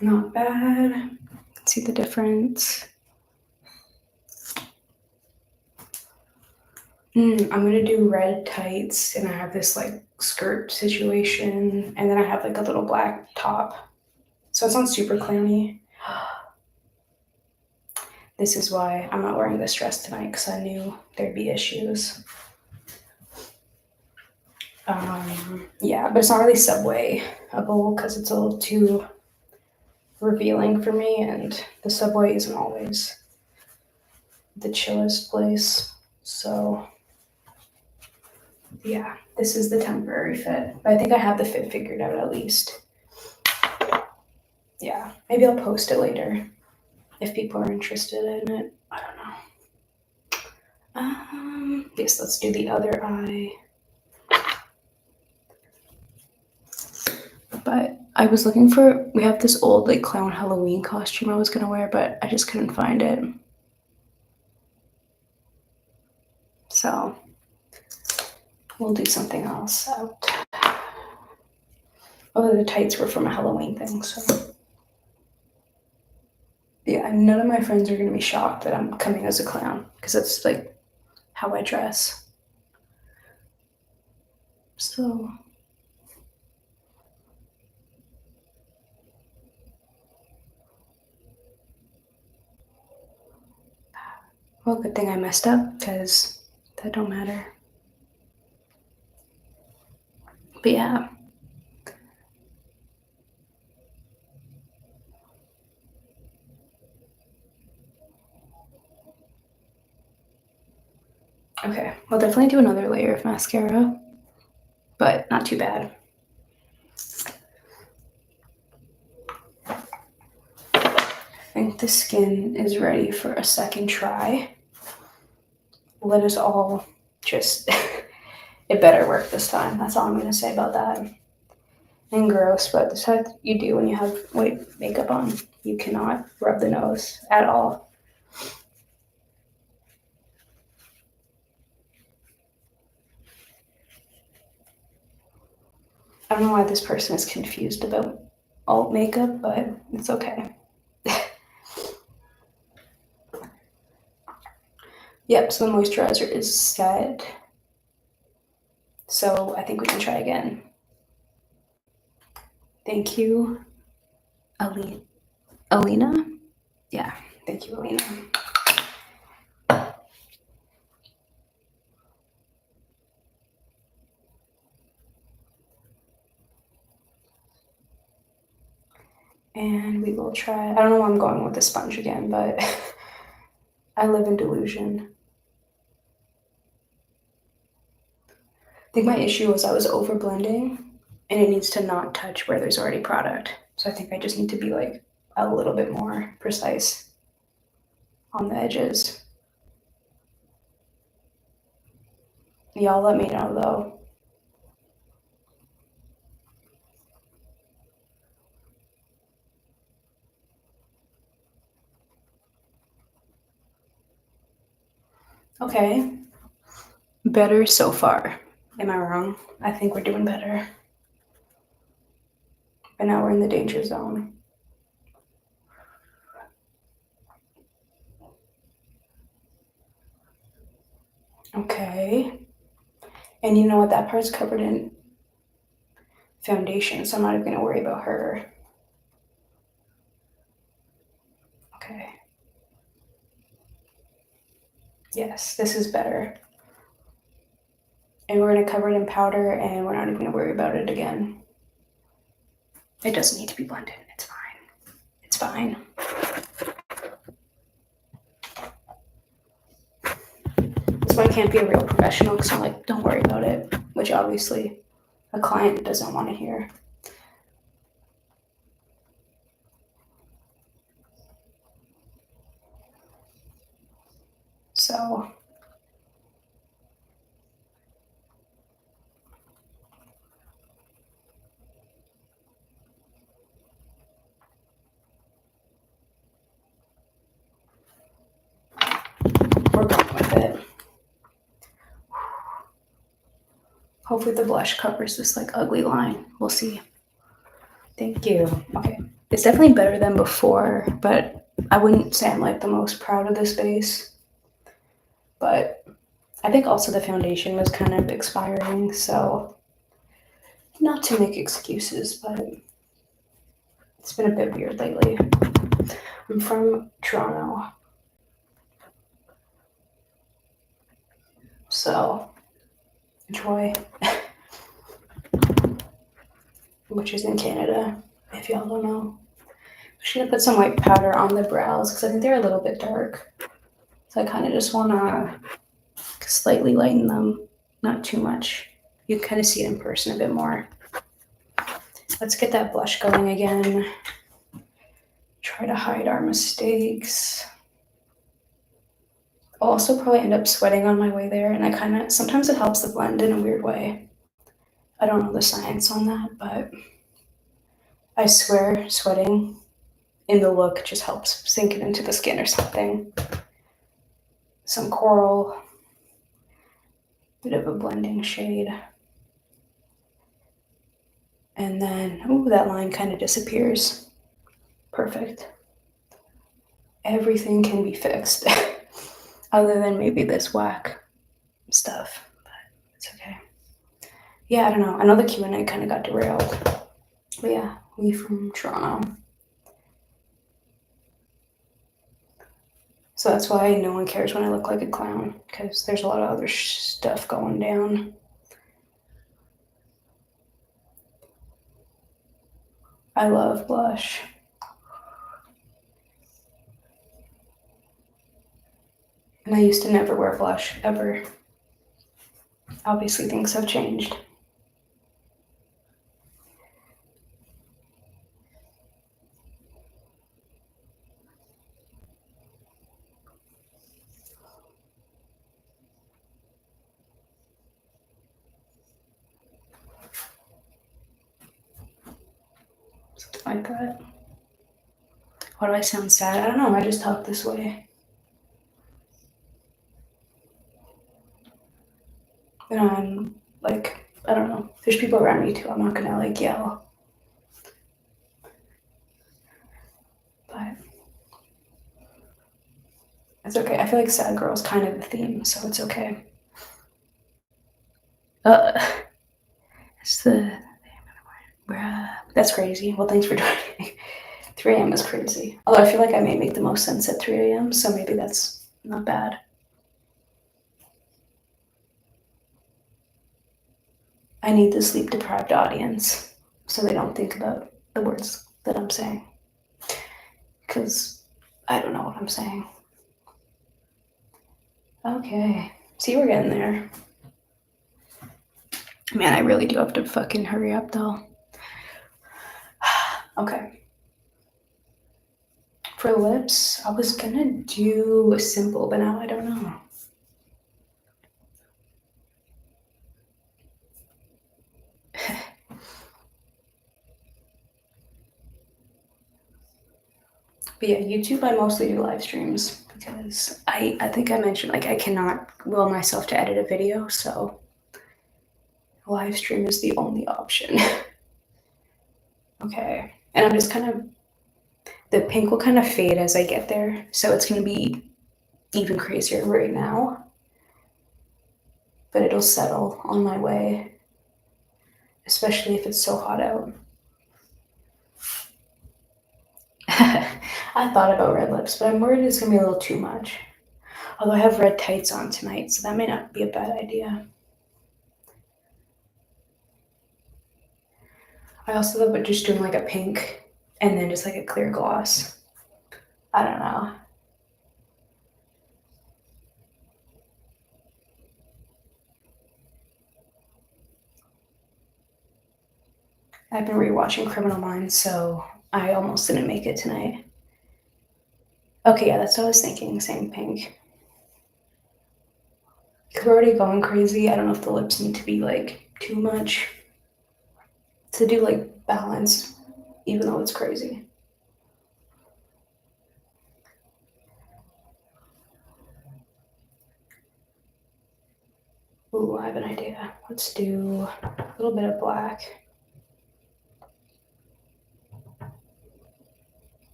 Not bad. See the difference. I'm gonna do red tights, and I have this like skirt situation, and then I have like a little black top. So it's not super clowny. This is why I'm not wearing this dress tonight, because I knew there'd be issues. Yeah, but it's not really Subway-able because it's a little too revealing for me, and the Subway isn't always the chillest place. So yeah, this is the temporary fit. But I think I have the fit figured out at least. Yeah, maybe I'll post it later if people are interested in it. I don't know. Yes, let's do the other eye. But I was looking for, we have this old like clown Halloween costume I was gonna wear, but I just couldn't find it. So we'll do something else out. Oh, the tights were from a Halloween thing, so. Yeah, none of my friends are gonna be shocked that I'm coming as a clown, because that's like how I dress. So. Well, good thing I messed up, because that don't matter. But yeah. Okay, I'll definitely do another layer of mascara, but not too bad. I think the skin is ready for a second try. Let us all just, it better work this time. That's all I'm gonna say about that. And gross, but that's how you do when you have white makeup on. You cannot rub the nose at all. I don't know why this person is confused about alt makeup, but it's okay. Yep, so the moisturizer is set. So I think we can try again. Thank you, Alina? Yeah, thank you, Alina. And we will try, I don't know why I'm going with the sponge again, but I live in delusion. I think my issue was I was over blending and it needs to not touch where there's already product. So I think I just need to be like a little bit more precise on the edges. Y'all let me know though. Okay. Better so far. Am I wrong? I think we're doing better. But now we're in the danger zone. Okay. And you know what? That part's covered in foundation, so I'm not even gonna worry about her. Okay. Yes, this is better. And we're gonna cover it in powder and we're not even gonna worry about it again. It doesn't need to be blended. It's fine. It's fine. That's why I can't be a real professional because I'm like, don't worry about it, which obviously a client doesn't want to hear. So we're going with it. Hopefully the blush covers this like ugly line. We'll see. Thank you. Okay. It's definitely better than before, but I wouldn't say I'm like the most proud of this base. But I think also the foundation was kind of expiring, so not to make excuses, but it's been a bit weird lately. I'm from Toronto, so enjoy, which is in Canada, if y'all don't know. I'm just gonna put some white powder on the brows because I think they're a little bit dark. So I kind of just want to slightly lighten them, not too much. You kind of see it in person a bit more. Let's get that blush going again. Try to hide our mistakes. I'll also probably end up sweating on my way there, and I kind of, sometimes it helps the blend in a weird way. I don't know the science on that, but I swear sweating in the look just helps sink it into the skin or something. Some coral, bit of a blending shade. And then, ooh, that line kind of disappears. Perfect. Everything can be fixed, other than maybe this whack stuff, but it's okay. Yeah, I don't know. I know the Q&A kind of got derailed. But yeah, we from Toronto. So that's why no one cares when I look like a clown, because there's a lot of other stuff going down. I love blush. And I used to never wear blush, ever. Obviously, things have changed. Something like that. Why do I sound sad? I don't know. I just talk this way. And I'm like I don't know. There's people around me too. I'm not gonna like yell. But it's okay. I feel like sad girl is kind of the theme, so it's okay. It's the bruh. That's crazy. Well, thanks for joining. 3 a.m. is crazy. Although I feel like I may make the most sense at 3 a.m., so maybe that's not bad. I need the sleep deprived audience so they don't think about the words that I'm saying. Because I don't know what I'm saying. Okay. See, we're getting there. Man, I really do have to fucking hurry up though. Okay. For lips, I was gonna do a simple, but now I don't know. But yeah, YouTube, I mostly do live streams because I think I mentioned like I cannot will myself to edit a video, so live stream is the only option. Okay, and I'm just kind of, the pink will kind of fade as I get there, so it's gonna be even crazier right now, but it'll settle on my way, especially if it's so hot out. I thought about red lips, but I'm worried it's gonna be a little too much. Although I have red tights on tonight, so that may not be a bad idea. I also thought about just doing like a pink and then just like a clear gloss. I don't know. I've been rewatching Criminal Minds, so I almost didn't make it tonight. Okay, yeah, that's what I was thinking. Same pink. Because we're already going crazy. I don't know if the lips need to be like too much to do like balance, even though it's crazy. Ooh, I have an idea. Let's do a little bit of black.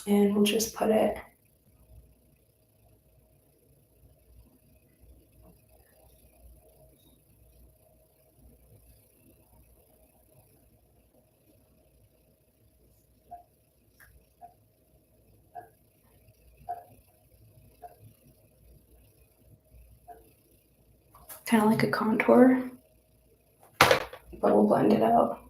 And we'll just put it kind of like a contour, but we'll blend it out.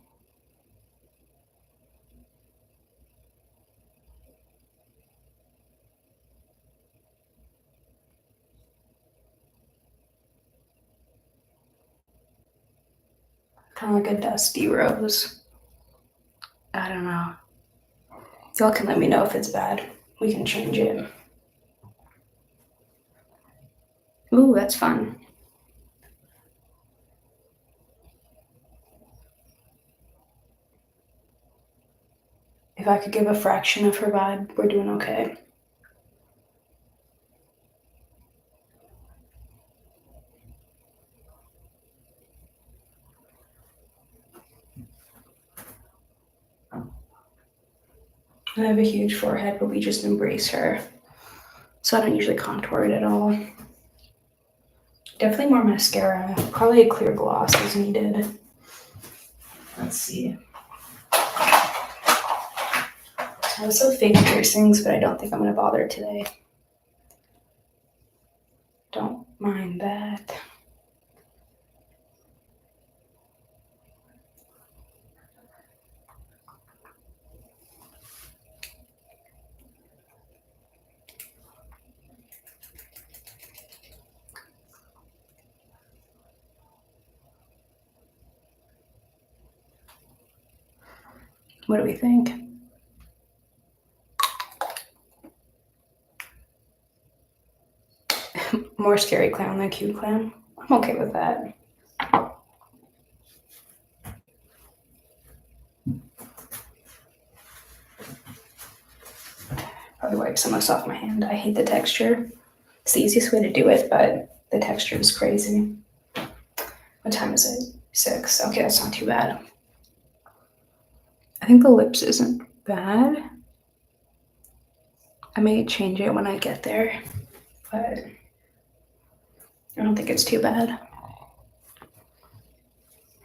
Kind of like a dusty rose. I don't know. Y'all can let me know if it's bad. We can change it. Ooh, that's fun. If I could give a fraction of her vibe, we're doing okay. I have a huge forehead, but we just embrace her. So I don't usually contour it at all. Definitely more mascara. Probably a clear gloss is needed. Let's see. I also fake piercings, but I don't think I'm gonna bother today. Don't mind that. What do we think? More scary clown than cute clown? I'm okay with that. Probably wipe some of this off my hand. I hate the texture. It's the easiest way to do it, but The texture is crazy. What time is it? 6. Okay, that's not too bad. I think the lips isn't bad. I may change it when I get there, but I don't think it's too bad.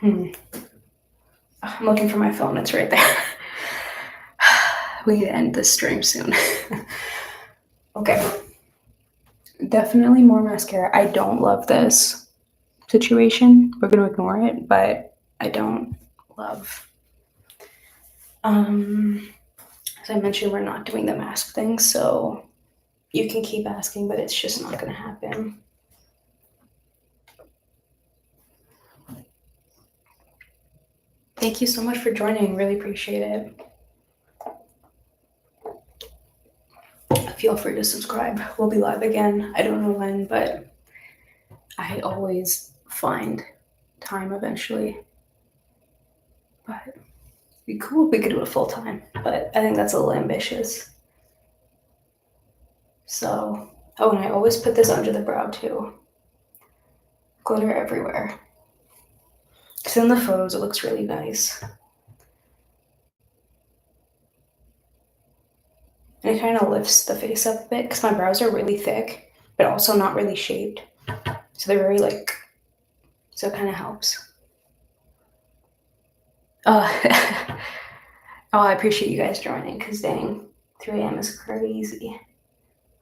I'm looking for my phone. It's right there. We need to end this stream soon. Okay. Definitely more mascara. I don't love this situation. We're going to ignore it, but I don't love. As I mentioned, we're not doing the mask thing, so you can keep asking, but it's just not going to happen. Thank you so much for joining. Really appreciate it. Feel free to subscribe. We'll be live again. I don't know when, but I always find time eventually. But it'd be cool if we could do it full time, but I think that's a little ambitious. So, oh, and I always put this under the brow too. Glitter everywhere. Because in the photos, it looks really nice. And it kind of lifts the face up a bit because my brows are really thick, but also not really shaped. So they're very so it kind of helps. Oh, I appreciate you guys joining because dang, 3 a.m. is crazy.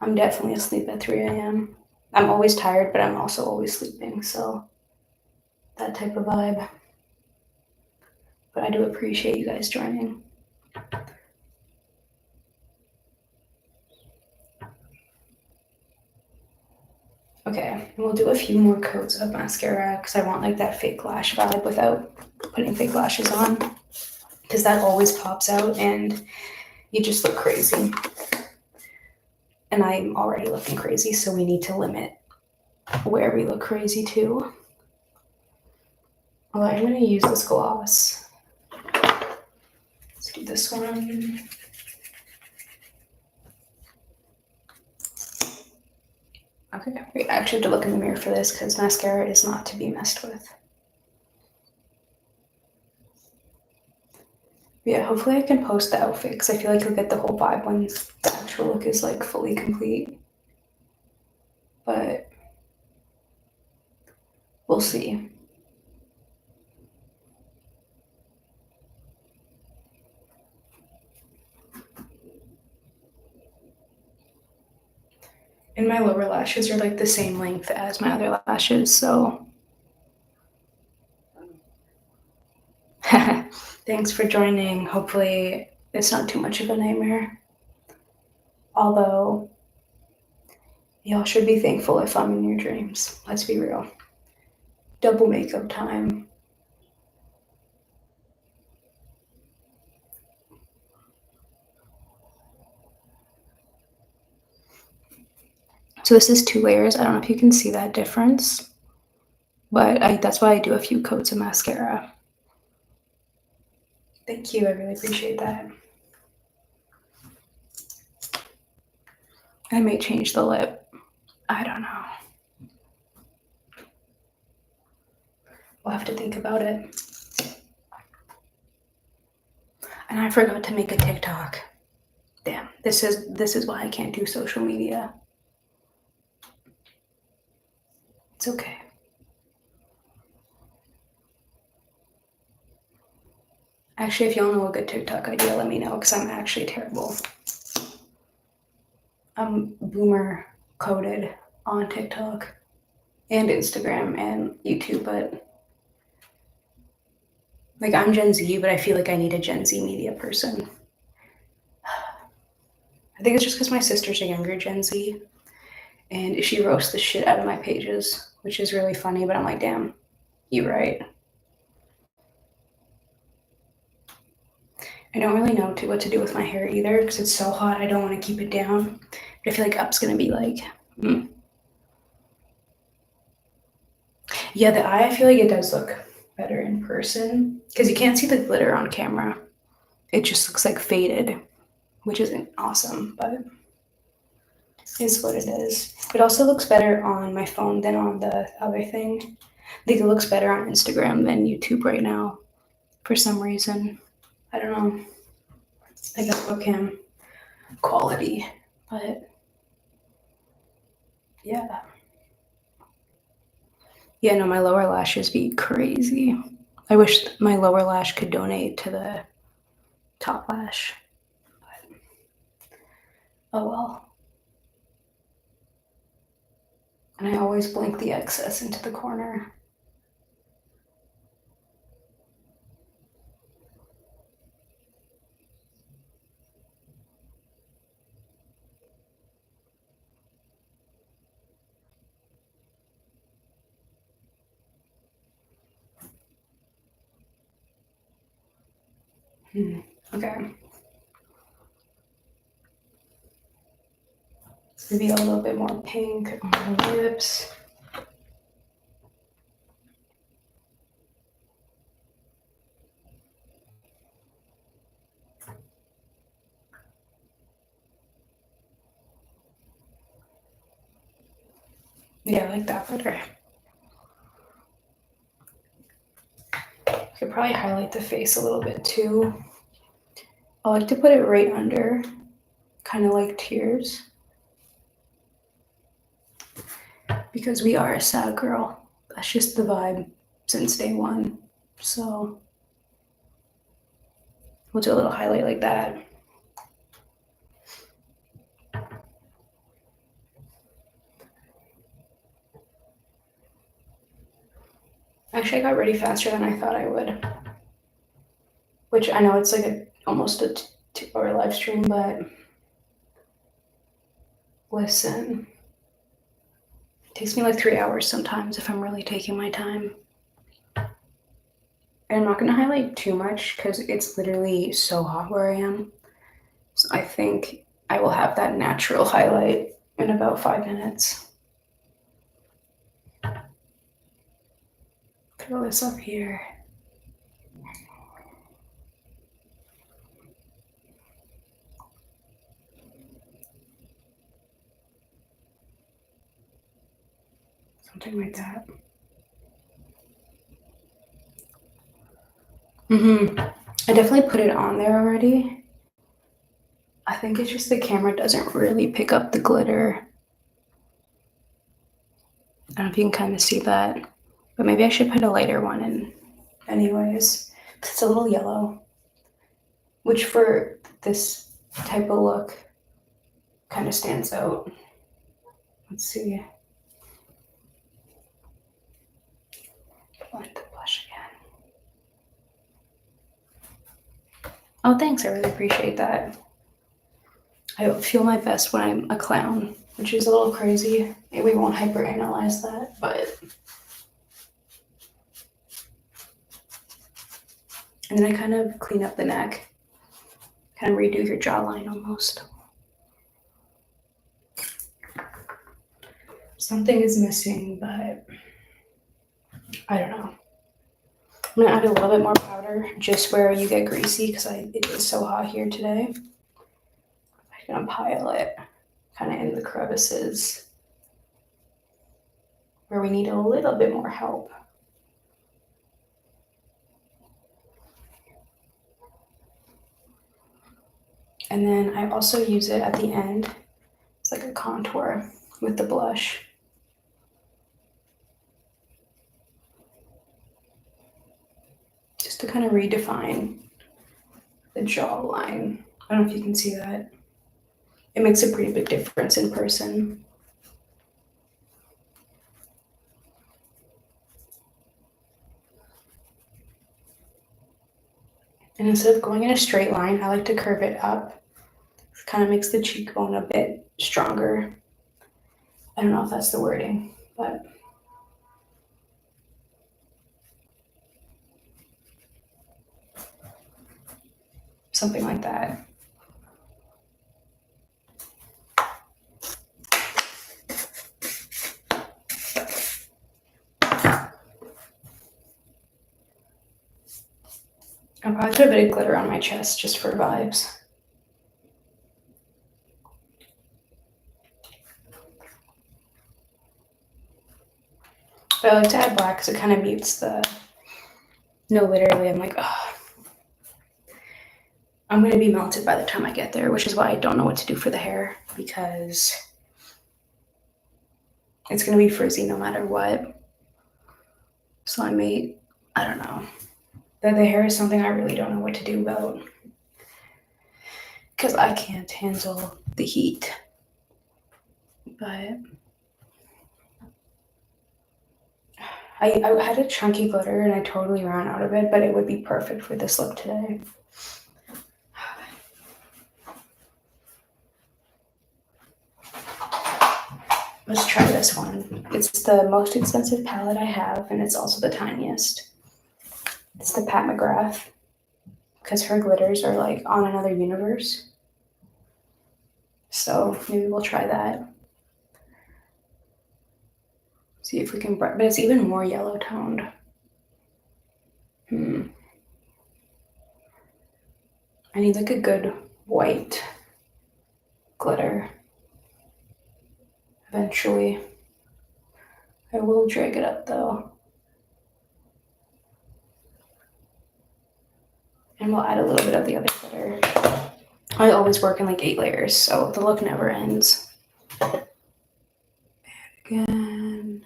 I'm definitely asleep at 3 a.m. I'm always tired, but I'm also always sleeping, so that type of vibe. But I do appreciate you guys joining. Okay, we'll do a few more coats of mascara because I want that fake lash vibe without putting fake lashes on, because that always pops out and you just look crazy. And I'm already looking crazy, so we need to limit where we look crazy too. Well, I'm going to use this gloss. Let's do this one. Okay, wait, I actually have to look in the mirror for this because mascara is not to be messed with. Yeah, hopefully I can post the outfit because I feel like you'll get the whole vibe when the actual look is fully complete. But we'll see. And my lower lashes are the same length as my other lashes, so thanks for joining. Hopefully it's not too much of a nightmare. Although y'all should be thankful if I'm in your dreams. Let's be real. Double makeup time. So this is 2 layers. I don't know if you can see that difference, but that's why I do a few coats of mascara. Thank you. I really appreciate that. I may change the lip. I don't know. We'll have to think about it. And I forgot to make a TikTok. Damn, this is why I can't do social media. It's okay. Actually, if y'all know a good TikTok idea, let me know because I'm actually terrible. I'm boomer coded on TikTok and Instagram and YouTube, but I'm Gen Z, but I feel like I need a Gen Z media person. I think it's just because my sister's a younger Gen Z and she roasts the shit out of my pages, which is really funny, but I'm like, damn, you're right. I don't really know what to do with my hair either because it's so hot. I don't want to keep it down. But I feel like up's going to be Yeah, the eye, I feel like it does look better in person because you can't see the glitter on camera. It just looks faded, which isn't awesome, but is what it is. It also looks better on my phone than on the other thing. I think it looks better on Instagram than YouTube right now for some reason. I don't know. I guess webcam quality, but yeah. Yeah, no, my lower lashes be crazy. I wish my lower lash could donate to the top lash. But, oh well. And I always blink the excess into the corner. Okay. Maybe a little bit more pink on my lips. Yeah, I like that better. I could probably highlight the face a little bit too. I like to put it right under, kind of like tears. Because we are a sad girl. That's just the vibe since day one. So we'll do a little highlight like that. Actually, I got ready faster than I thought I would. Which I know it's like almost a 2-hour live stream, but listen, it takes me like 3 hours sometimes if I'm really taking my time. And I'm not gonna highlight too much because it's literally so hot where I am. So I think I will have that natural highlight in about 5 minutes. Throw this up here. Something like that. I definitely put it on there already. I think it's just the camera doesn't really pick up the glitter. I don't know if you can kind of see that, but maybe I should put a lighter one in anyways. It's a little yellow, which for this type of look kind of stands out. Let's see. Blend the blush again. Oh, thanks. I really appreciate that. I feel my best when I'm a clown, which is a little crazy. Maybe we won't hyperanalyze that, but. And then I kind of clean up the neck, kind of redo your jawline almost. Something is missing, but I don't know. I'm gonna add a little bit more powder just where you get greasy because it is so hot here today. I'm gonna pile it kind of in the crevices where we need a little bit more help. And then I also use it at the end. It's like a contour with the blush. Just to kind of redefine the jawline. I don't know if you can see that. It makes a pretty big difference in person. And instead of going in a straight line, I like to curve it up. It kind of makes the cheekbone a bit stronger. I don't know if that's the wording, but something like that. I'll probably put a bit of glitter on my chest just for vibes. But I like to add black because it kind of mutes the. No, literally, I'm like, oh, I'm gonna be melted by the time I get there, which is why I don't know what to do for the hair because it's gonna be frizzy no matter what. So I don't know. The hair is something I really don't know what to do about because I can't handle the heat. But I had a chunky glitter and I totally ran out of it, but it would be perfect for this look today. Let's try this one. It's the most expensive palette I have, and it's also the tiniest. It's the Pat McGrath, because her glitters are like on another universe. So maybe we'll try that. See if we can, but it's even more yellow toned. I need like a good white glitter. Eventually. I will drag it up though. And we'll add a little bit of the other glitter. I always work in like 8 layers, so the look never ends. And again.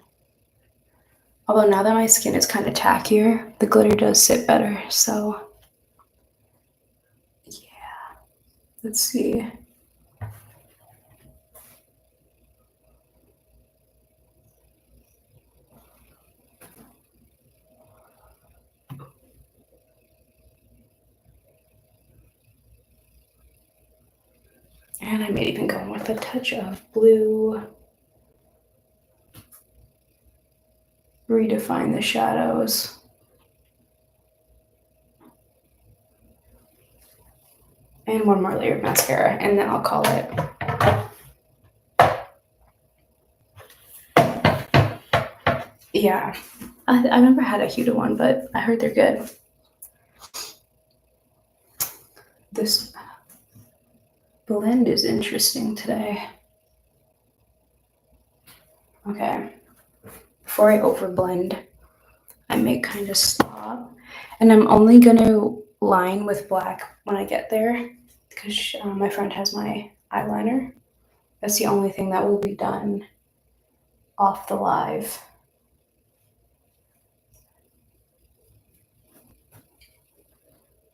Although now that my skin is kind of tackier, the glitter does sit better, so yeah. Let's see. And I may even go with a touch of blue. Redefine the shadows. And one more layer of mascara, and then I'll call it. Yeah, I've never had a Huda one, but I heard they're good. This blend is interesting today. Okay, before I overblend, I may kind of stop. And I'm only gonna line with black when I get there because my friend has my eyeliner. That's the only thing that will be done off the live.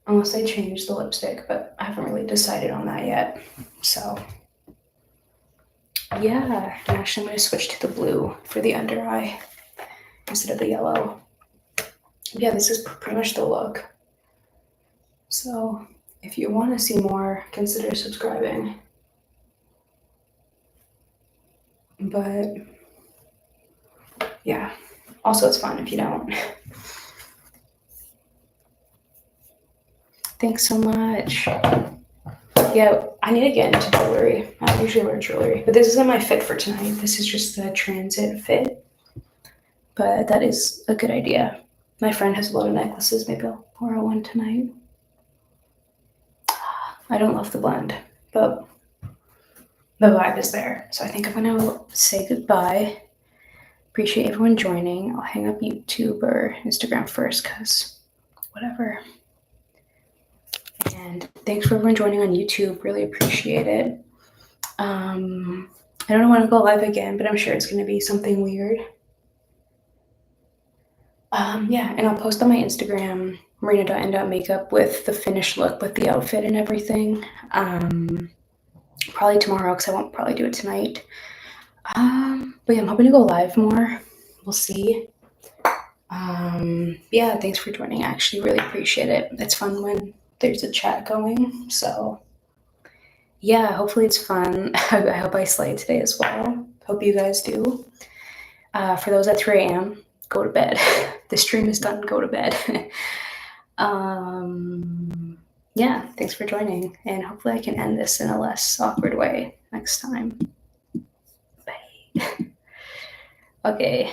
Unless I change the lipstick, but I haven't really decided on that yet. So yeah, actually I'm gonna switch to the blue for the under eye instead of the yellow. Yeah, this is pretty much the look. So if you want to see more, consider subscribing. But yeah, also it's fun if you don't. Thanks so much. Yeah, I need to get into jewelry. I usually wear jewelry, but this isn't my fit for tonight. This is just the transit fit. But that is a good idea. My friend has a lot of necklaces. Maybe I'll borrow one tonight. I don't love the blend, but the vibe is there. So I think I'm gonna say goodbye. Appreciate everyone joining. I'll hang up YouTube or Instagram first because whatever. And thanks for everyone joining on YouTube. Really appreciate it. I don't want to go live again, but I'm sure it's going to be something weird. Yeah, and I'll post on my Instagram, marina.n.makeup, with the finished look with the outfit and everything. Probably tomorrow because I won't probably do it tonight. But yeah, I'm hoping to go live more. We'll see. Yeah, thanks for joining. I actually really appreciate it. It's fun when there's a chat going. So yeah, hopefully it's fun. I hope I slay today as well. Hope you guys do. For those at 3 a.m., go to bed. The stream is done. Go to bed. Yeah, thanks for joining. And hopefully I can end this in a less awkward way next time. Bye. Okay.